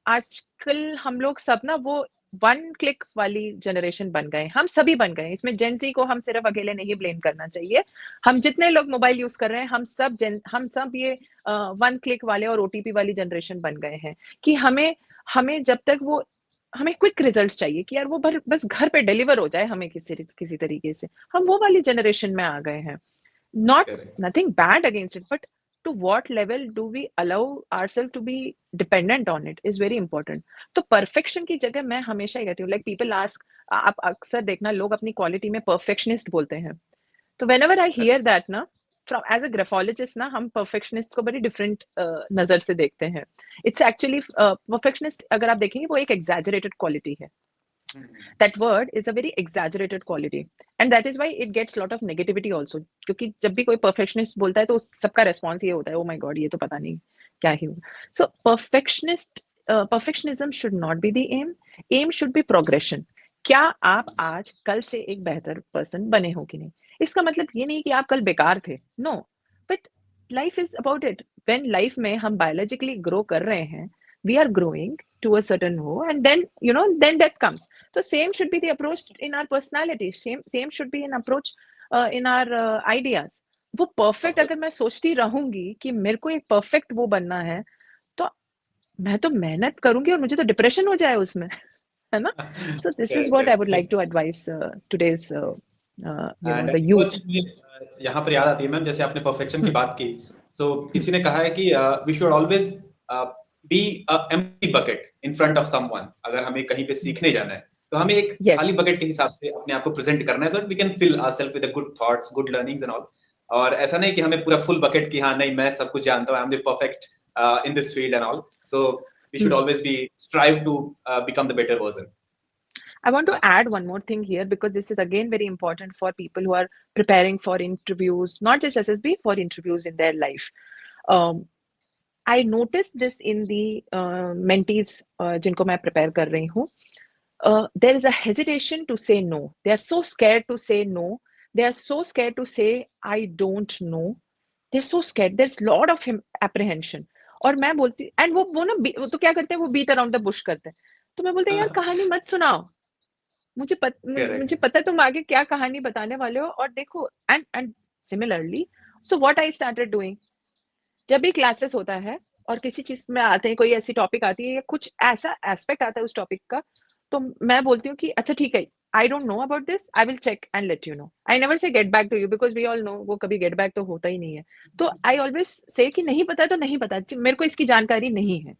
आजकल हम लोग सब ना वो वन क्लिक वाली जनरेशन बन गए, हम सभी बन गए। इसमें जेंजी को हम सिर्फ अकेले नहीं ब्लेम करना चाहिए। हम जितने लोग मोबाइल यूज कर रहे हैं हम सब ये वन क्लिक वाले और ओटीपी वाली जनरेशन बन गए हैं कि हमें हमें जब तक वो हमें क्विक रिजल्ट्स चाहिए कि यार वो बस घर पे डिलीवर हो जाए हमें किसी किसी तरीके से, हम वो वाली जनरेशन में आ गए हैं। Not correct. Nothing bad against it, but to what level do we allow ourself to be dependent on it is very important. तो परफेक्शन की जगह मैं हमेशा ही कहती हूँ, लाइक पीपल आस्क, आप अक्सर देखना लोग अपनी क्वालिटी में परफेक्शनिस्ट बोलते हैं। तो whenever I hear that ना, from as a graphologist ना, हम perfectionist को बड़ी different नजर से देखते हैं। It's actually perfectionist अगर आप देखेंगे वो एक exaggerated quality है। That word is a very exaggerated quality and that is why it gets lot of negativity also। क्योंकि जब भी कोई perfectionist बोलता है तो सबका response ये होता है, oh my god ये तो पता नहीं क्या ही हुआ। So perfectionism should not be the aim. Aim should be progression। क्या आप आज कल से एक बेहतर पर्सन बने हो कि नहीं? इसका मतलब ये नहीं कि आप कल बेकार थे, no, but life is about it. When life में हम बायोलॉजिकली ग्रो कर रहे हैं, we are growing to a certain हो and then then death comes. तो same should be the approach in our personality, same should be an approach in our ideas. वो perfect अगर मैं सोचती रहूंगी कि मेरे को एक परफेक्ट वो बनना है, तो मैं तो मेहनत करूंगी और मुझे तो डिप्रेशन हो जाए उसमें, है ना? So this is correct what I would like correct. to advise today's and the एक और youth. चीज मुझे यहाँ पर याद आती है मैम जैसे आपने परफेक्शन की Hmm, बात की। सो hmm. किसी ने कहा है कि we should always be a empty bucket in front of someone. अगर हमें कहीं पे Hmm. सीखने जाना है तो हमें एक Yes, खाली बकेट के हिसाब से अपने आप को प्रेजेंट करना है so we can fill ourself with good thoughts good learnings and all. और ऐसा नहीं कि हमें पूरा फुल बकेट की हाँ नहीं मैं सब कुछ जानता हूँ I am the perfect in this field and all. So we should hmm. Always be strive to become the better version. I want to add one more thing here because this is again very important for people who are preparing for interviews, not just SSB, for interviews in their life. Um, I noticed this in the mentees जिनको मैं prepare कर रही हूँ. There is a hesitation to say no. They are so scared to say no. They are so scared to say I don't know. They're so scared. There's lot of apprehension. और मैं बोलती and वो ना वो तो क्या करते हैं, वो बीट अराउंड द बुश करते हैं. तो मैं बोलती हूँ यार कहानी मत सुनाओ, मुझे करेक्ट। पता है तुम आगे क्या कहानी बताने वाले हो, और देखो and similarly so what I started doing, जब भी क्लासेस होता है और किसी चीज में आते हैं, कोई ऐसी टॉपिक आती है या कुछ ऐसा एस्पेक्ट आता है उस टॉपिक का, तो मैं बोलती हूँ कि अच्छा ठीक है, I don't know about this, I will check and let you know. I never say get back to you because we all know वो कभी गेट बैक तो होता ही नहीं है. तो आई ऑलवेज से कि नहीं पता है तो नहीं पता, मेरे को इसकी जानकारी नहीं है,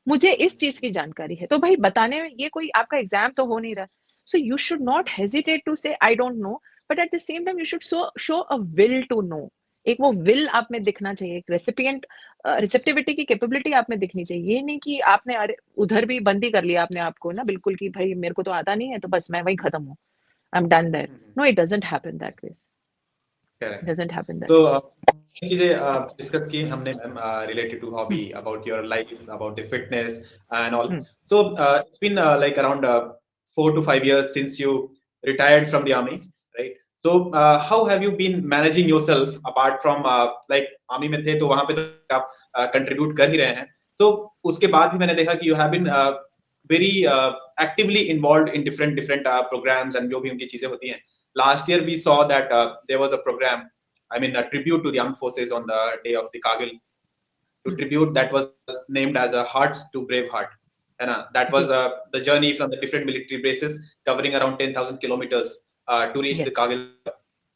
मुझे इस चीज की जानकारी है, तो भाई बताने में ये कोई आपका एग्जाम तो हो नहीं रहा. So you should not hesitate to say I don't know, but at the same time you should show a will to know. एक वो विल आप में दिखना चाहिए, एक रेसिपिएंट रिसेप्टिविटी की कैपेबिलिटी आप में दिखनी चाहिए. ये नहीं कि आपने अरे उधर भी बंदी कर लिया आपने आपको ना बिल्कुल कि भाई मेरे को तो आता नहीं है तो बस मैं वही खत्म हूँ, I am done there. No, it doesn't happen that way. Correct. Doesn't happen that तो वे. चीजें डिस्कस की हमने ma'am, related to hobby, about your life, about the fitness and all. So it's been like around 4 to 5 years since you retired from the army, right? So how have you been managing yourself apart from like army में थे तो वहां पे तो आप contribute कर ही रहे हैं, तो उसके बाद भी मैंने देखा कि you have been very actively involved in different programs and जो भी उनकी चीजें होती हैं. Last year we saw that there was a program, I mean, a tribute to the armed forces on the day of the Kargil. To tribute that was named as a Hearts to Brave Heart. And that was ji. the journey from the different military bases covering around 10,000 kilometers to reach the Yes. Kargil.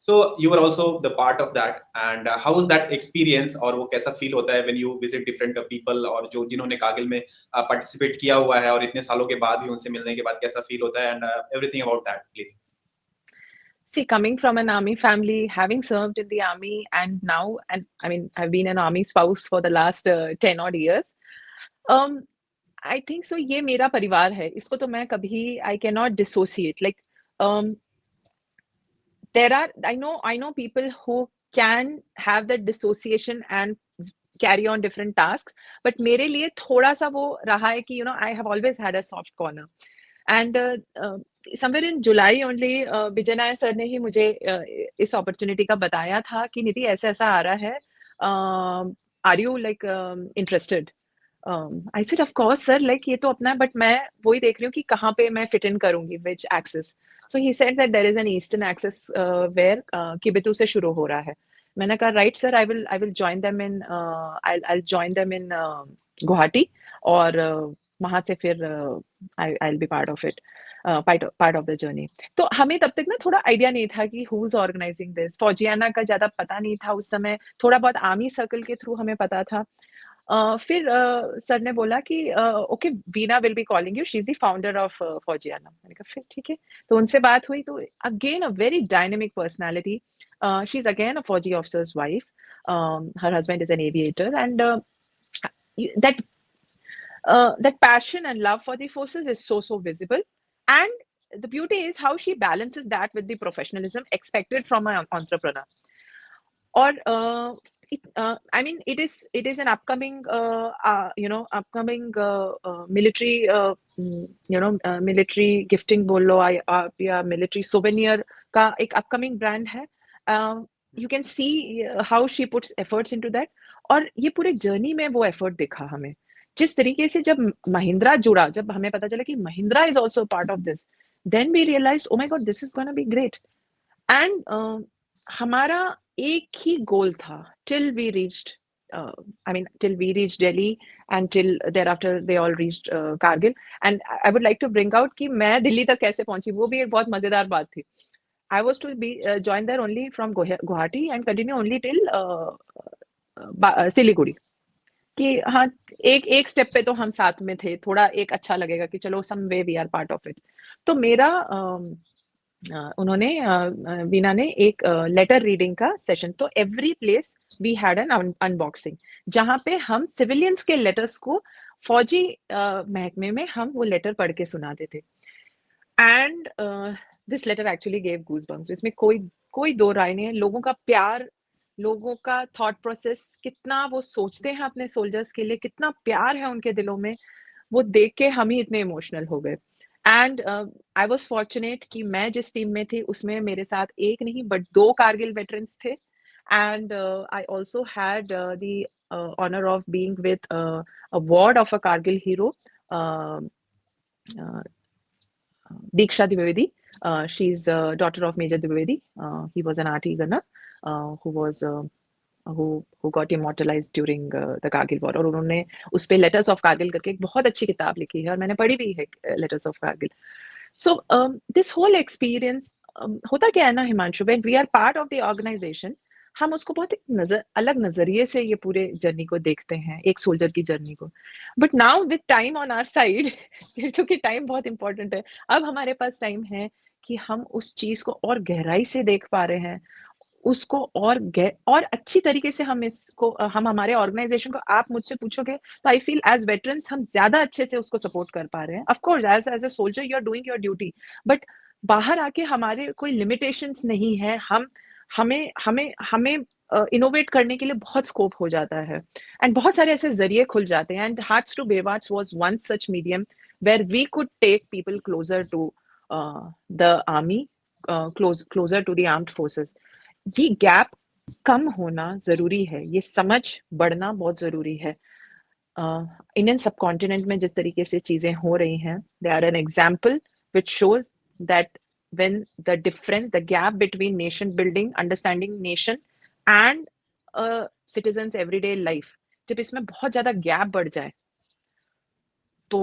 So you were also the part of that. And how was that experience? और वो कैसा feel होता है when you visit different people और जो जिन्होंने कारगिल में participate किया हुआ है और इतने सालों के बाद भी उनसे मिलने के बाद कैसा feel होता है, and everything about that, please. See, coming from an army family, having served in the army, and now, and I mean, I've been an army spouse for the last 10 odd years. Um, I think so. ये मेरा परिवार है. इसको तो मैं कभी I cannot dissociate. Like, um, I know people who can have that dissociation and carry on different tasks. But मेरे लिए थोड़ा सा वो रहा है कि I have always had a soft corner. And somewhere in July only, Vijay Nair sir ने ही मुझे इस अपॉर्चुनिटी का बताया था कि निधि ऐसा ऐसा आ रहा है, are you like interested. I said of course sir, like ये तो अपना है, बट मैं वही देख रही हूँ कि कहाँ पे मैं फिट इन करूंगी, which axis. So he said that there is an eastern axis where Kibithu से शुरू हो रहा है. मैंने कहा right sir, I will join them in I join them in Guwahati, और वहां से फिर I will be part of it, part of the journey. तो हमें तब तक ना थोड़ा आइडिया नहीं था कि हु इज ऑर्गेनाइजिंग दिस. फौजियाना का ज्यादा पता नहीं था उस समय, थोड़ा बहुत आर्मी सर्कल के थ्रू हमें पता था. फिर सर ने बोला कि okay, Veena will be calling you, she is the founder of Faujiana. मैंने कहा फिर ठीक है. तो उनसे बात हुई, तो again a very dynamic personality. She is again a fauji officer's wife. Her husband is an aviator, and that that passion and love for the forces is so visible. And the beauty is how she balances that with the professionalism expected from an entrepreneur. Or I mean, it is an upcoming military military gifting बोलो या military souvenir का एक upcoming brand है. You can see how she puts efforts into that. और ये पूरे journey में वो एफर्ट दिखा हमें. जिस तरीके से जब महिंद्रा जुड़ा, जब हमें पता चला कि Mahindra is also part of this, then we realize oh my God, this is gonna be great. And हमारा एक ही गोल था till we reached till we reached Delhi, and till thereafter they all reached Kargil. And I would like to bring out कि मैं दिल्ली तक कैसे पहुंची, वो भी एक बहुत मजेदार बात थी. I was to be join there only from Guwahati and continue only till Siliguri. कि हाँ, एक स्टेप पे तो हम साथ में थे, थोड़ा एक अच्छा लगेगा कि चलो some way we are part of it. तो मेरा उन्होंने वीना ने एक लेटर रीडिंग का सेशन, तो every place we had an unboxing, जहाँ पे हम सिविलियंस के लेटर्स को फौजी महकमे में हम वो लेटर पढ़ के सुनाते थे. And this letter actually gave goose bumps. इसमें कोई दो राय नहीं है. लोगों का प्यार, लोगों का थॉट प्रोसेस, कितना वो सोचते हैं अपने सोल्जर्स के लिए, कितना प्यार है उनके दिलों में, वो देख के हम ही इतने इमोशनल हो गए। एंड आई वाज़ फॉर्च्यूनेट कि मैं जिस टीम में थी उसमें मेरे साथ 1 नहीं बट 2 कारगिल वेटरन्स थे। And I also had the honour of being with award of a Kargil hero, Diksha Dwivedi. She's daughter of Major Dwivedi. He was an arty gunner who was who got immortalized during the Kargil war, और उन्होंने उस पे letters of Kargil करके एक बहुत अच्छी किताब लिखी है और मैंने पढ़ी भी है letters of Kargil. So this whole experience, होता क्या है ना Himanshu, when we are part of the organisation, हम उसको बहुत एक अलग नजरिए से ये पूरे जर्नी को देखते हैं, एक सोल्जर की जर्नी को। But now with time on our side क्योंकि टाइम बहुत इंपॉर्टेंट है, अब हमारे पास टाइम है कि हम उस चीज को और गहराई से देख पा रहे हैं, उसको और अच्छी तरीके से हम इसको हम हमारे ऑर्गेनाइजेशन को, आप मुझसे पूछोगे तो आई फील एज वेटरन्स हम ज्यादा अच्छे से उसको सपोर्ट कर पा रहे हैं। Of course as as a soldier you are doing your duty, but बाहर आके हमारे कोई लिमिटेशंस नहीं है, हम हमें हमें हमें इनोवेट करने के लिए बहुत स्कोप हो जाता है एंड बहुत सारे ऐसे जरिए खुल जाते हैं। And Hearts to Bravehearts was one such medium where we could take people closer to the army, closer to the armed forces. ये गैप कम होना जरूरी है, ये समझ बढ़ना बहुत जरूरी है। इंडियन सबकॉन्टिनेंट में जिस तरीके से चीजें हो रही हैं, they are an example which shows that when the difference, the gap between nation building, understanding nation and citizens everyday life, जब इसमें बहुत ज्यादा गैप बढ़ जाए तो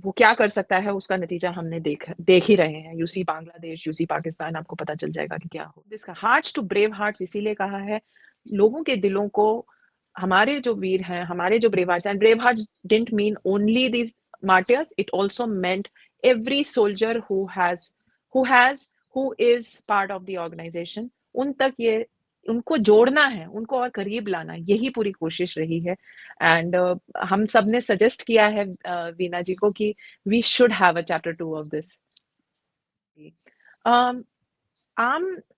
वो क्या कर सकता है, उसका नतीजा हमने देख ही रहे हैं। यूसी बांग्लादेश, यूसी पाकिस्तान, आपको पता चल जाएगा कि क्या हो। This hearts to brave hearts इसीलिए कहा है, लोगों के दिलों को, हमारे जो वीर हैं, हमारे जो brave hearts, and brave hearts didn't mean only these martyrs, it also meant every soldier who is part of the organization, उन तक ये, उनको जोड़ना है, उनको और करीब लाना है, यही पूरी कोशिश रही है। एंड हम सब ने सजेस्ट किया है वीना जी को कि we should have a chapter 2 of this. आम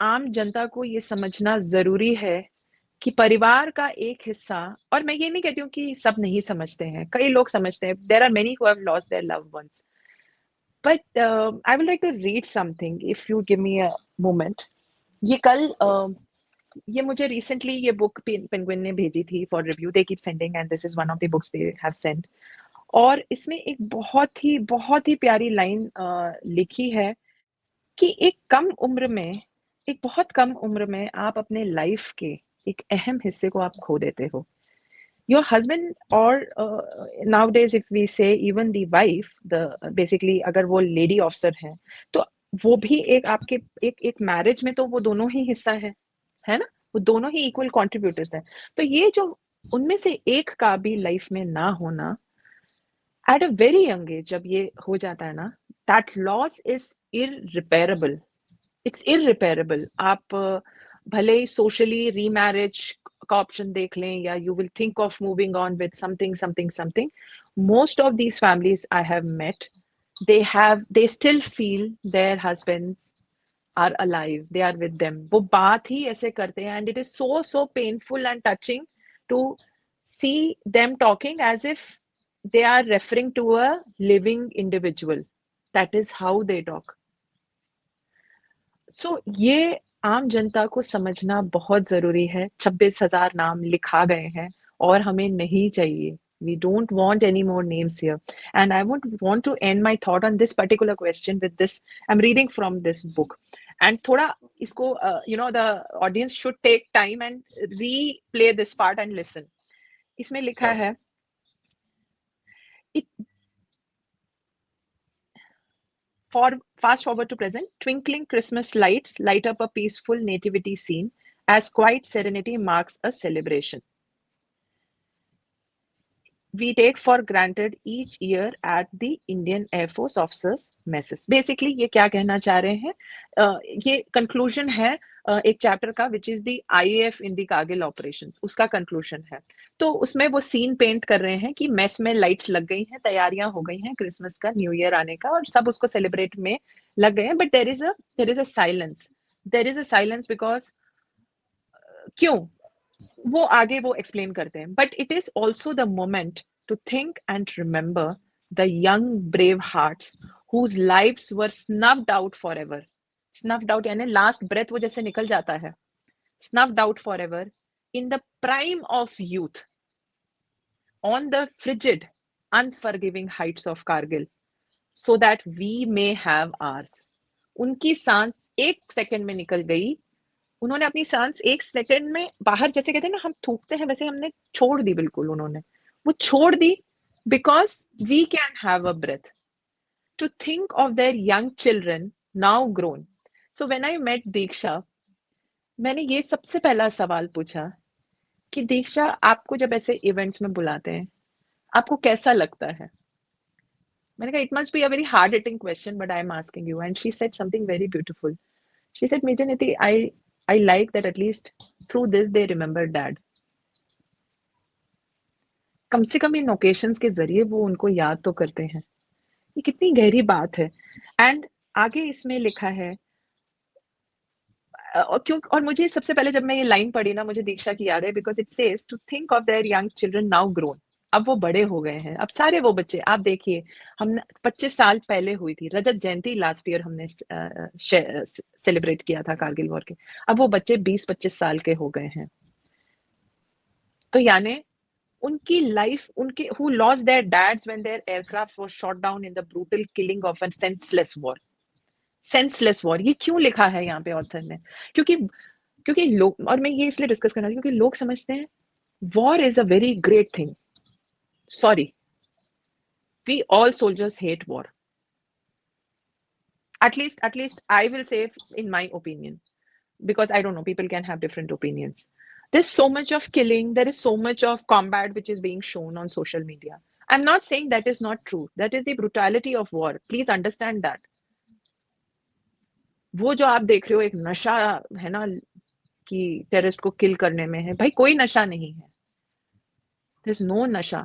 आम जनता को ये समझना जरूरी है कि परिवार का एक हिस्सा, और मैं ये नहीं कहती हूँ कि सब नहीं समझते हैं, कई लोग समझते हैं, there are many who have lost their loved ones, but I would like to read something if you give me a moment. ये कल ये मुझे रिसेंटली ये बुक पेंगुइन ने भेजी थी for review, they keep sending end this is one of the books they have sent. और इसमें एक बहुत ही प्यारी लाइन लिखी है कि एक बहुत कम उम्र में आप अपने लाइफ के एक अहम हिस्से को आप खो देते हो। योर हस्बैंड, और नाउडेज इफ वी से even the wife, the basically अगर वो लेडी ऑफिसर है तो वो भी एक आपके एक मैरिज में तो वो दोनों ही हिस्सा है ना, वो दोनों ही इक्वल कंट्रीब्यूटर्स हैं। तो ये जो उनमें से एक का भी लाइफ में ना होना at a very young age, जब ये हो जाता है ना, that loss is irreparable, it's irreparable. आप भले ही सोशली रीमैरिज का ऑप्शन देख लें या you will think of moving on with something something something, most of these families I have met, they still feel their husbands are alive, they are with them, वो बात ही ऐसे करते हैं, and it is so painful and touching to see them talking as if they are referring to a living individual. That is how they talk. So ये आम जनता को समझना बहुत जरूरी है। 26,000 नाम लिखा गए हैं और हमें नहीं चाहिए। We don't want any more names here. And I would want to end my thought on this particular question with this. I'm reading from this book. And थोड़ा इसको, the audience should take time and replay this part and listen. इसमें लिखा है, it fast forward to present, twinkling Christmas lights light up a peaceful nativity scene as quiet serenity marks a celebration we take for granted each year at the Indian Air Force Officers Messes. Basically ये क्या कहना चाह रहे हैं, ये conclusion है एक chapter का, which is the IAF in the Kargil operations, उसका कंक्लूजन है। तो उसमें वो सीन पेंट कर रहे हैं कि मेस में लाइट्स लग गई हैं, तैयारियां हो गई हैं क्रिसमस का, न्यू ईयर आने का, और सब उसको सेलिब्रेट में लग गए हैं, but there is a silence, because क्यों? वो आगे वो एक्सप्लेन करते हैं, but it is also the moment to think and remember the young brave hearts whose lives were snuffed out forever. Snuffed out यानी लास्ट ब्रेथ वो जैसे निकल जाता है, snuffed out forever in the prime of youth on the frigid, unforgiving heights of Kargil, so that we may have ours. उनकी सांस एक second में निकल गई. उन्होंने अपनी सांस एक सेकंड में बाहर, जैसे कहते हैं ना हम थूकते हैं, वैसे हमने छोड़ दी बिल्कुल. उन्होंने वो छोड़ दी because we can have a breath. To think of their young children now grown. So when I met Diksha, मैंने ये सबसे पहला सवाल पूछा कि दीक्षा, आपको जब ऐसे इवेंट्स में बुलाते हैं आपको कैसा लगता है? मैंने कहा, it must be a very hard hitting question but I am asking you. And she said something very beautiful. She said, major Niti, I like that at least through this they remember dad. कम से कम इन occasions के जरिए वो उनको याद तो करते हैं. ये कितनी गहरी बात है. एंड आगे इसमें लिखा है, और मुझे सबसे पहले जब मैं ये लाइन पढ़ी ना, मुझे दीक्षा की याद है, because it says to think of their young children now grown. अब वो बड़े हो गए हैं, अब सारे वो बच्चे, आप देखिए, हम 25 साल पहले हुई थी रजत जयंती, लास्ट ईयर हमने सेलिब्रेट किया था कारगिल वॉर के. अब वो बच्चे 20-25 साल के हो गए हैं. तो यानी उनकी लाइफ, उनके who lost their dads when their aircraft was shot down in the brutal killing of a senseless war. Senseless war, ये क्यों लिखा है यहाँ पे ऑथर ने? क्योंकि क्योंकि लोग, और मैं ये इसलिए डिस्कस करना, क्योंकि लोग समझते हैं war is a very great thing. Sorry, we all soldiers hate war. At least I will say, in my opinion, because I don't know, people can have different opinions. There's so much of killing, there is so much of combat which is being shown on social media. I'm not saying that is not true. That is the brutality of war. Please understand that. वो जो आप देख रहे हो एक नशा है ना कि टेररिस्ट को किल करने में है, भाई कोई नशा नहीं है. There's no nasha.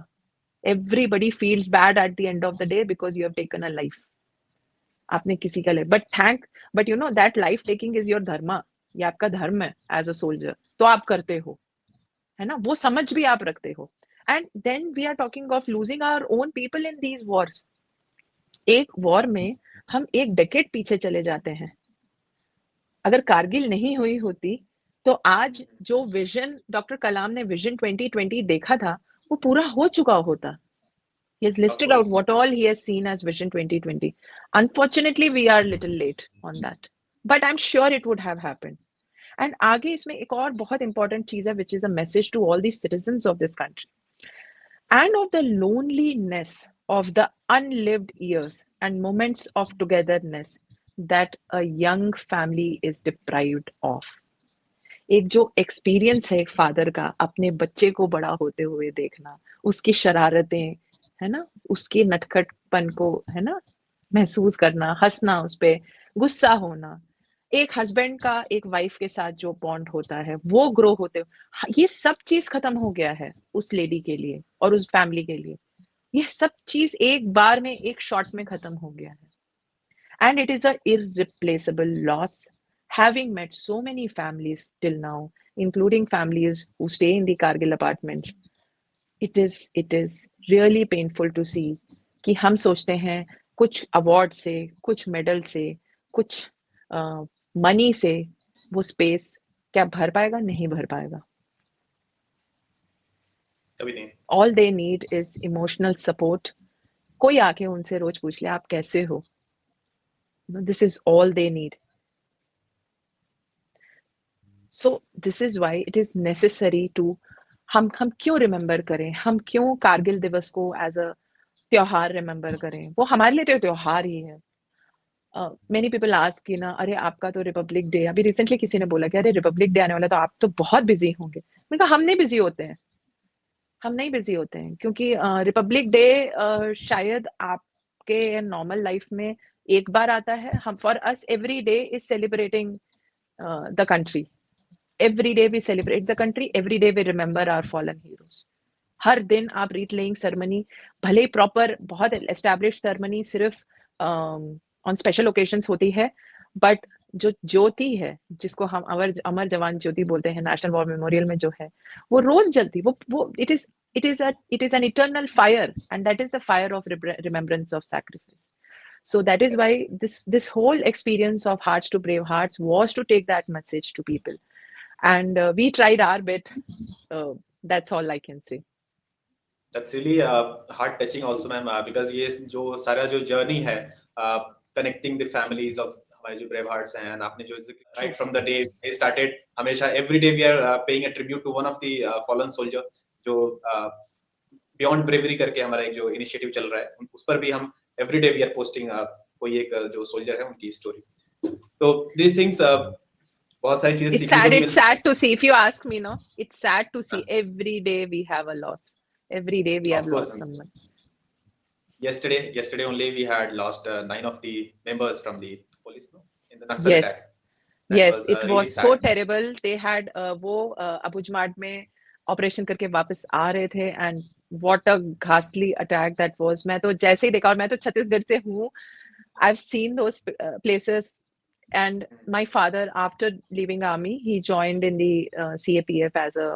Everybody feels bad at the end of the day because you have taken a life. आपने किसी का life, but you know that life taking is your dharma. ये आपका धर्म है as a soldier. तो आप करते हो, है ना, वो समझ भी आप रखते हो. And then we are talking of losing our own people in these wars. एक वॉर में हम एक डेकेड पीछे चले जाते हैं. अगर कारगिल नहीं हुई होती तो आज जो विजन डॉक्टर कलाम ने विजन 2020 देखा था वो पूरा हो चुका होता. He has listed out what all he has seen as Vision 2020. Unfortunately, we are a little late on that, but I'm sure it would have happened. And आगे इसमें एक और बहुत important चीज है, which is a message to all the citizens of this country, and of the loneliness of the unlived years and moments of togetherness that a young family is deprived of. एक जो experience है एक father का अपने बच्चे को बड़ा होते हुए देखना, उसकी शरारतें, है ना, उसके नटखटपन को, है ना, महसूस करना, हंसना उस पे, गुस्सा होना, एक हस्बैंड का एक वाइफ के साथ जो बॉन्ड होता है वो ग्रो होते, ये सब चीज खत्म हो गया है उस लेडी के लिए और उस फैमिली के लिए. ये सब चीज एक बार में एक शॉट में खत्म हो गया है. And it is a irreplaceable loss. Having met so many families till now, including families who stay in the Kargil apartments, it is really painful to see कि हम सोचते हैं कुछ अवार्ड से, कुछ मेडल से, कुछ मनी से वो स्पेस क्या भर पाएगा? नहीं भर पाएगा. All they need is emotional support. कोई आके उनसे रोज पूछ ले आप कैसे हो. This is all they need. So this is why it is necessary to हम क्यों रिमेम्बर करें, हम क्यों कारगिल दिवस को एज अ त्योहार रिमेम्बर करें? वो हमारे लिए तो त्योहार ही है. मेनी पीपल आस्क कि ना, अरे आपका तो रिपब्लिक डे, अभी रिसेंटली किसी ने बोला कि अरे रिपब्लिक डे आने वाला तो आप तो बहुत बिजी होंगे. मैंने कहा हम नहीं बिजी होते हैं, हम नहीं बिजी होते हैं, क्योंकि रिपब्लिक डे शायद आपके नॉर्मल लाइफ में एक बार आता है. हम, for us every day is celebrating the country. Every day we celebrate the country, every day we remember our fallen heroes. हर दिन आप रीट लेइंग सेरेमनी, भले प्रॉपर बहुत एस्टैब्लिश सेरेमनी सिर्फ ऑन स्पेशल ओकेजन्स होती है, बट जो ज्योति है, जिसको हम अमर अमर जवान ज्योति बोलते हैं, नेशनल वॉर मेमोरियल में जो है, वो रोज जलती, वो it is an eternal fire, and that is the fire of remembrance of sacrifice. So that is why this whole experience of Hearts to Brave Hearts was to take that message to people, and we tried our bit. That's all I can say. That's really heart touching also, ma'am, because ये जो सारा जो journey है connecting the families of हमारे जो brave hearts हैं, and आपने जो right from the day they started, हमेशा every day we are paying a tribute to one of the fallen soldier, जो बियॉन्ड ब्रेवरी करके हमारा एक जो इनिशिएटिव चल रहा है, उस पर भी हम every day we are posting कोई एक जो सोल्जर है उनकी स्टोरी. तो these things बहुत सारी चीजें सीखने को भी It's मिलती sad to see, if you ask me, no, it's sad to see हैं. every day we have a loss. Every day we have Of course, lost someone. yesterday only we had lost 9 of the members from the police, no, in the Naxal Yes. attack. That Yes, was it really was so sad. terrible. They had वो अबुजमाड में operation करके वापस आ रहे थे, and what a घासली attack that was. मैं तो जैसे ही देखा, और मैं तो छत्तीसगढ़ से हूँ, I've seen those places. And my father, after leaving army, he joined in the CAPF as a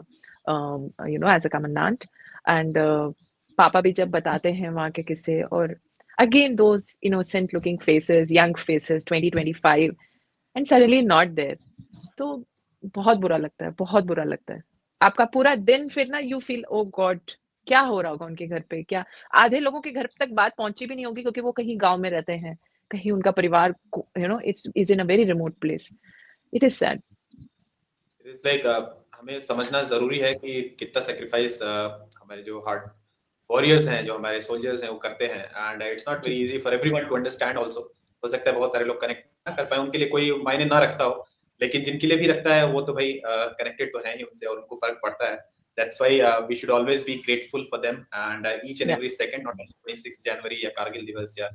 as a commandant. And पापा भी जब बताते हैं वहाँ के किस्से, और again those innocent looking faces, young faces, 20-25, and suddenly not there. तो बहुत बुरा लगता है, बहुत बुरा लगता है. आपका पूरा दिन फिर ना, यू फील ओ गॉड, क्या हो रहा होगा उनके घर पे, क्या आधे लोगों के घर तक बात पहुंची भी नहीं होगी, क्योंकि वो कहीं गांव में रहते हैं, कहीं उनका परिवार it's is in a very remote place. It is sad. It is like हमें समझना जरूरी है कि कितना सेक्रीफाइस हमारे जो हार्ड वॉरियर्स हैं, जो हमारे सोल्जर्स हैं, वो करते हैं. And it's not very easy for everyone to understand also. हो सकता है बहुत सारे लोग कनेक्ट ना कर पाए, उनके लिए कोई मायने ना रखता हो, लेकिन जिनके लिए भी रखता है वो तो भाई कनेक्टेड तो है ही उनसे, और उनको फर्क पड़ता है. That's why we should always be grateful for them, and each and या. एवरी सेकंड, नॉट 26 जनवरी या कारगिल दिवस या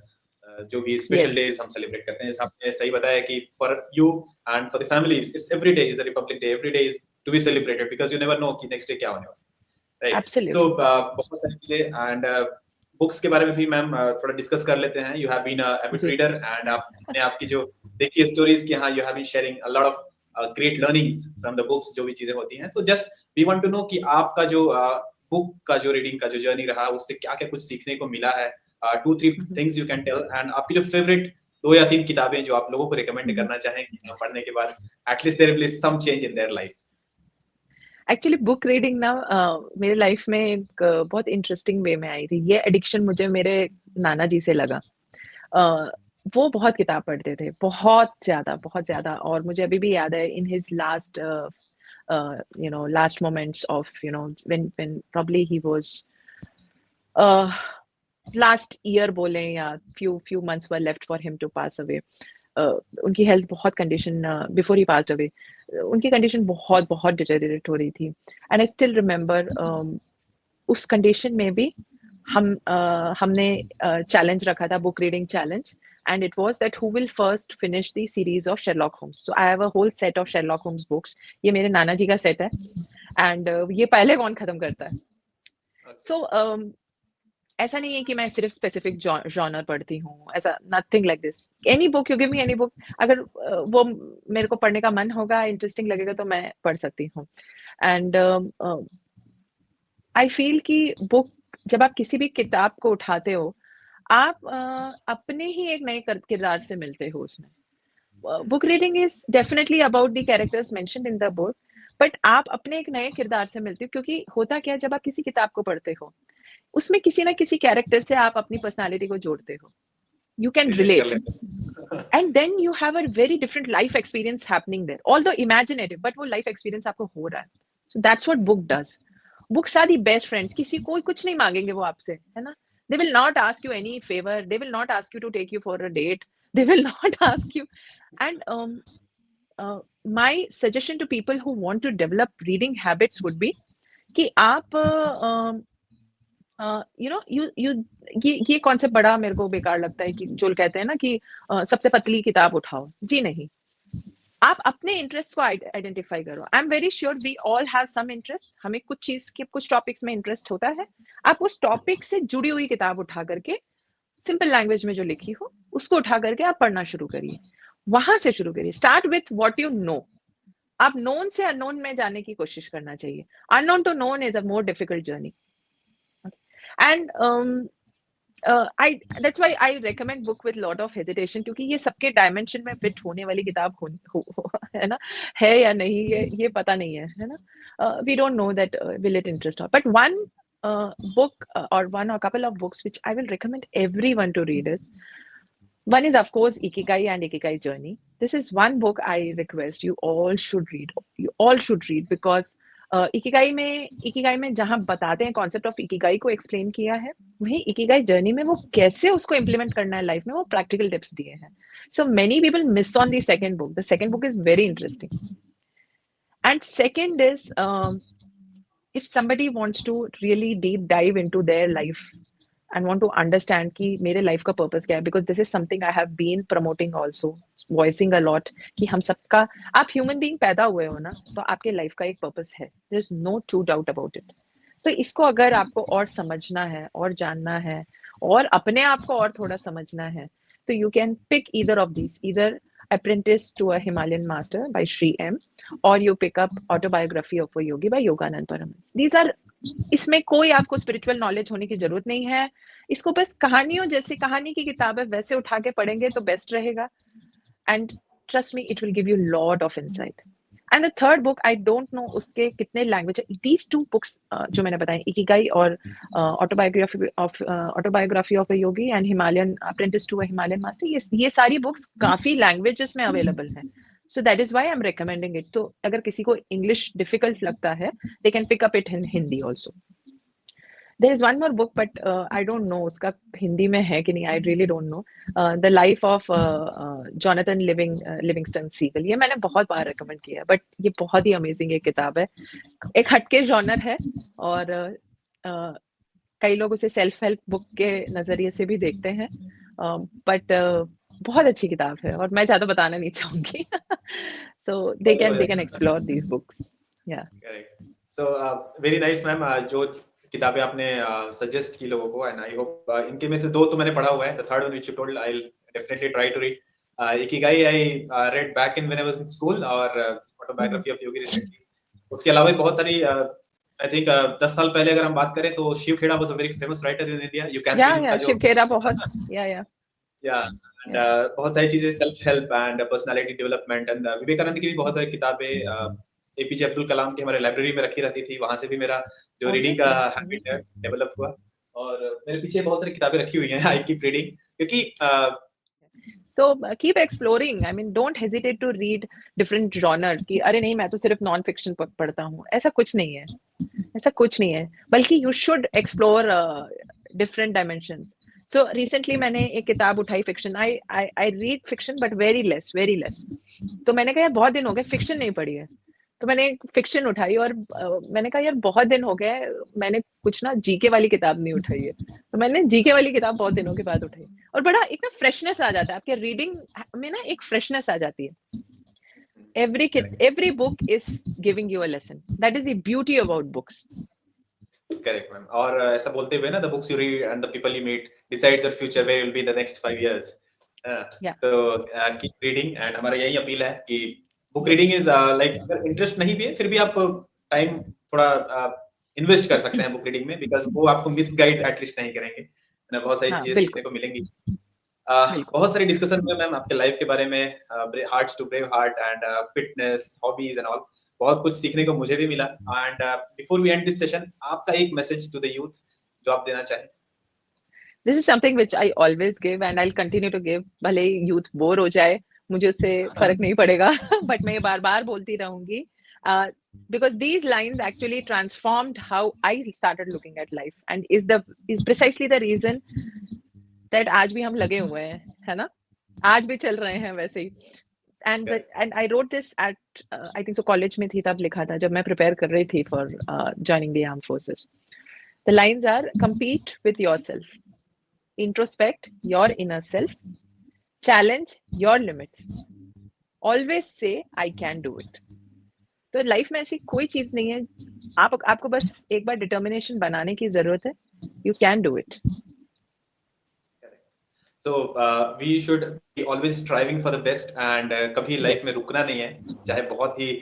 जो भी स्पेशल यस. डेज हम सेलिब्रेट करते हैं. जैसे आपने सही बताया कि for you and for the families it's every day is a Republic Day, every day is to be celebrated, because you never know कि नेक्स्ट डे क्या होने वाला है, राइट? तो एब्सोल्युटली. बहुत सारी चीजें. एंड बुक्स के बारे में भी मैम थोड़ा डिस्कस कर लेते हैं. You have been a avid जी. रीडर, एंड आपने आपकी जो देखी स्टोरीज की, हाँ, you have been sharing a lot of great learnings from the books, जो भी चीजें होती हैं. So just we want to know कि आपका जो बुक का जो रीडिंग का जो जर्नी रहा, उससे क्या-क्या कुछ सीखने को मिला है. 2-3 things you can tell, and आपकी जो फेवरेट 2 या 3 किताबें जो आप लोगों को रिकमेंड करना चाहें कि पढ़ने के बाद at least there will be some change in their life. Actually book reading ना मेरे लाइफ में एक बहुत इंटरेस्टिंग वे में आई थी. ये एडिक्शन मुझे मेरे नाना जी से लगा. वो बहुत किताब पढ़ते थे, बहुत ज़्यादा, बहुत ज़्यादा. और मुझे अभी भी याद है, in his last last moments of when probably he was last year बोलें, या few months were left for him to pass away. उनकी हेल्थ बहुत condition, before he passed away, उनकी कंडीशन बहुत बहुत डिटेरियोरेट हो रही थी. एंड आई स्टिल रिमेंबर, उस कंडीशन में भी हमने चैलेंज रखा था, book reading challenge. And it was that who will first finish the series of Sherlock Holmes. So I have a whole set of Sherlock Holmes books. ये मेरे नाना जी का set है, एंड ये पहले कौन खत्म करता है. So ऐसा नहीं है कि मैं सिर्फ स्पेसिफिक जॉनर पढ़ती हूँ, ऐसा nothing like this. Any book, you give me any book, अगर वो मेरे को पढ़ने का मन होगा, इंटरेस्टिंग लगेगा, तो मैं पढ़ सकती हूँ. एंड आई फील कि बुक, जब आप किसी भी किताब को उठाते हो, आप अपने ही एक नए किरदार से मिलते हो उसमें. Book reading is definitely about the characters mentioned in the book, but आप अपने एक नए किरदार से मिलते हो. क्योंकि होता क्या है, जब आप किसी किताब को पढ़ते हो, उसमें किसी ना किसी कैरेक्टर से आप अपनी पर्सनालिटी को जोड़ते हो. You can रिलेट कर relate, लेते हैं. and then you have a very different life experience happening there, although imaginative, but वो life experience आपको हो रहा है. So that's what book does. Books are the best friends. किसी कोई कुछ नहीं मांगेंगे वो आपसे, है ना. They will not ask you any favor. They will not ask you to take you for a date. They will not ask you. And my suggestion to people who want to develop reading habits would be कि आप ये concept बड़ा मेरे को बेकार लगता है, कि जो कहते हैं ना कि सबसे पतली किताब उठाओ. जी नहीं, आप अपने इंटरेस्ट को आइडेंटिफाई करो. I am very sure we all have some interest. हमें कुछ चीज के, कुछ टॉपिक्स में इंटरेस्ट होता है. आप उस टॉपिक से जुड़ी हुई किताब उठा करके, सिंपल लैंग्वेज में जो लिखी हो, उसको उठा करके आप पढ़ना शुरू करिए. वहां से शुरू करिए, start with what you know. आप नोन से अननोन में जाने की कोशिश करना चाहिए। Unknown to known is a more difficult journey. And I that's why I recommend book with lot of hesitation, क्योंकि ये सबके डायमेंशन में फिट होने वाली किताब है ना, है या नहीं ये पता नहीं है ना। We don't know that will it interest, but one book or one or couple of books which I will recommend everyone to read is, one is of course Ikigai and Ikigai Journey. This is one book I request you all should read. You all should read because Ikigai में जहां बताते हैं concept of Ikigai को explain किया है, वही Ikigai journey में वो कैसे उसको इम्प्लीमेंट करना है लाइफ में, वो प्रैक्टिकल टिप्स दिए हैं. So many people miss on the second book. The second book is very interesting. And second is, if somebody wants to really deep dive into their life and want to understand कि मेरे life का purpose क्या है, because this is something I have been promoting also, voicing a lot कि हम सबका, आप human being पैदा हुए हो ना, तो आपके life का एक purpose है. there is no two doubt about it. तो इसको अगर आपको और समझना है और जानना है और अपने आप को और थोड़ा समझना है, तो you can pick either of these, either Apprentice to a Himalayan Master by Sri M, or you pick up Autobiography of a Yogi by Yoganand Paramahansa. These are, इसमें कोई आपको स्पिरिचुअल नॉलेज होने की जरूरत नहीं है. इसको बस कहानियों जैसे, कहानी की किताब है वैसे उठा के पढ़ेंगे तो बेस्ट रहेगा. And trust me, it will give you lot of insight. And the third book, I don't no उसके कितने लैंग्वेज है. दीज टू बुक्स जो मैंने बताए, इकिगाई और autobiography of a Yogi and Himalayan apprentice to a Himalayan master, ये सारी books काफी लैंग्वेजेस में अवेलेबल हैं. So that is why I am recommending it. तो अगर किसी को इंग्लिश डिफिकल्ट लगता है, they can pick up it in Hindi also. There is one more book, but I don't know उसका हिंदी में है कि नहीं. I really don't know. The Life of Jonathan Livingston Seagull. ये मैंने बहुत बार recommend किया है, but ये बहुत ही amazing एक किताब है. एक हटके genre है और कई लोग उसे self help book के नजरिए से भी देखते हैं, but बहुत अच्छी किताब है और मैं ज्यादा बताना नहीं चाहूंगी. So they can explore these books. Yeah. Correct. So very nice, ma'am. जो किताबें आपने सजेस्ट की लोगों को, एंड आई होप इनके में से दो तो मैंने पढ़ा हुआ है. The third one which you told, I will definitely try to read. Ikigai I read back in when I was in school, और ऑटोबायोग्राफी ऑफ योगी रिसेंटली. उसके अलावा बहुत सारी आई थिंक 10 साल पहले अगर हम बात करें तो Shiv Khera was a very famous writer in India. You can feel का जो शिव खेरा बहुत, या एंड बहुत सारी चीजें, self help and personality development, and Vivekananda की भी बहुत सारी किताबें एपीजे अब्दुल कलाम की हमारे लाइब्रेरी में रखी रहती थी. वहां से भी मेरा जो रीडिंग का हैबिट है डेवलप हुआ, और मेरे पीछे बहुत सारी किताबें रखी हुई हैं. आई कीप रीडिंग क्योंकि So keep exploring. I mean, don't hesitate to read different genres. कि अरे नहीं, मैं तो सिर्फ नॉन फिक्शन पढ़ता हूँ, ऐसा कुछ नहीं है. ऐसा कुछ नहीं है, बल्कि you should explore different dimensions. So recently मैंने एक किताब उठाई fiction. I read fiction but very less, very less. तो मैंने कहा यार बहुत दिन हो गए फिक्शन नहीं पढ़ी है, तो मैंने एक फिक्शन उठाई और मैंने कहा यार बहुत दिन हो गए मैंने कुछ ना जीके वाली किताब नहीं उठाई है, तो मैंने जीके वाली किताब बहुत दिनों के बाद उठाई. और बड़ा एक ना फ्रेशनेस आ जाता है आपके रीडिंग में, ना एक फ्रेशनेस आ जाती है. every book is giving you a lesson. That is the beauty about books. Correct ma'am. और ऐसा बोलते हुए ना, the books you read and the people you meet decides your future, where will be the next 5 years. Yeah. तो keep reading, and हमारा यही appeal है कि book Yes. Reading is like, अगर इंटरेस्ट नहीं भी है फिर भी आप टाइम थोड़ा इन्वेस्ट कर सकते हैं बुक रीडिंग में, बिकॉज वो आपको मिसगाइड एटलीस्ट नहीं करेंगे. बहुत सारी हाँ, चीजें सीखने बिल्कुल को मिलेंगी. बिल्कुल. बहुत सारी डिस्कशन हुए मैम आपके लाइफ के बारे में, hearts to brave heart and fitness, hobbies and all. बहुत कुछ सीखने को मुझे भी मिला. And before we end this session, आपका एक मैसेज टू द यूथ जो आप देना चाहें. This is something which I always give and I'll continue to give. भले यूथ बोर हो जाए, मुझे उससे फर्क नहीं पड़ेगा, बट मैं ये बार बार बोलती रहूंगी, because these lines actually transformed how I started looking at life and is precisely the reason that आज भी हम लगे हुए हैं, है ना, आज भी चल रहे हैं वैसे ही. and I wrote this at I think so college में थी तब लिखा था, जब मैं prepare कर रही थी for joining the armed forces. The lines are: compete with yourself, introspect your inner self, challenge your limits, always say I can do it. तो लाइफ में ऐसी कोई चीज नहीं है, आपको बस एक बार डिटर्मिनेशन बनाने की जरूरत है. You can do it. So we should be always striving for the best and कभी लाइफ में Yes, रुकना नहीं है, चाहे बहुत ही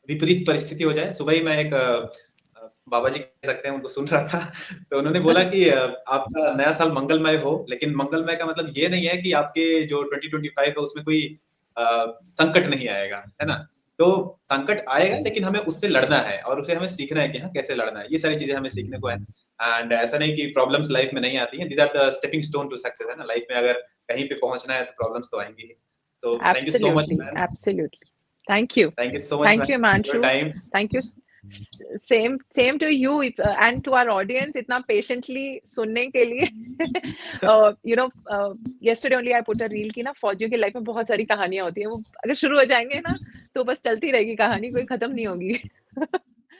विपरीत परिस्थिति हो जाए। सुबह ही मैं एक बाबा जी कह सकते हैं, उनको सुन रहा था तो उन्होंने बोला कि आपका नया साल मंगलमय हो, लेकिन मंगलमय का मतलब ये नहीं है कि आपके जो 2025 है उसमें कोई अ, संकट नहीं आएगा, है ना? तो संकट आएगा लेकिन हमें उससे लड़ना है और उसे हमें सीखना है कि हाँ, कैसे लड़ना है। ये सारी चीज़ें हमें सीखने को है। एंड ऐसा नहीं कि प्रॉब्लम्स लाइफ में नहीं आती हैं, these are the stepping stone to success, है ना? लाइफ में अगर कहीं पे पहुँचना है तो प्रॉब्लम्स तो आएँगी ही। So thank you so much absolutely, ma'am. absolutely. Thank you. Thank you so much Thank you, ma'am for your Himanshu. Time. Thank you. Same to you and to our audience. इतना patiently सुनने के लिए. You know, yesterday only I put a reel कि ना फौजियों की life में बहुत सारी कहानियां होती हैं. वो अगर शुरू हो जाएंगे ना तो बस चलती रहेगी कहानी, कोई खत्म नहीं होगी.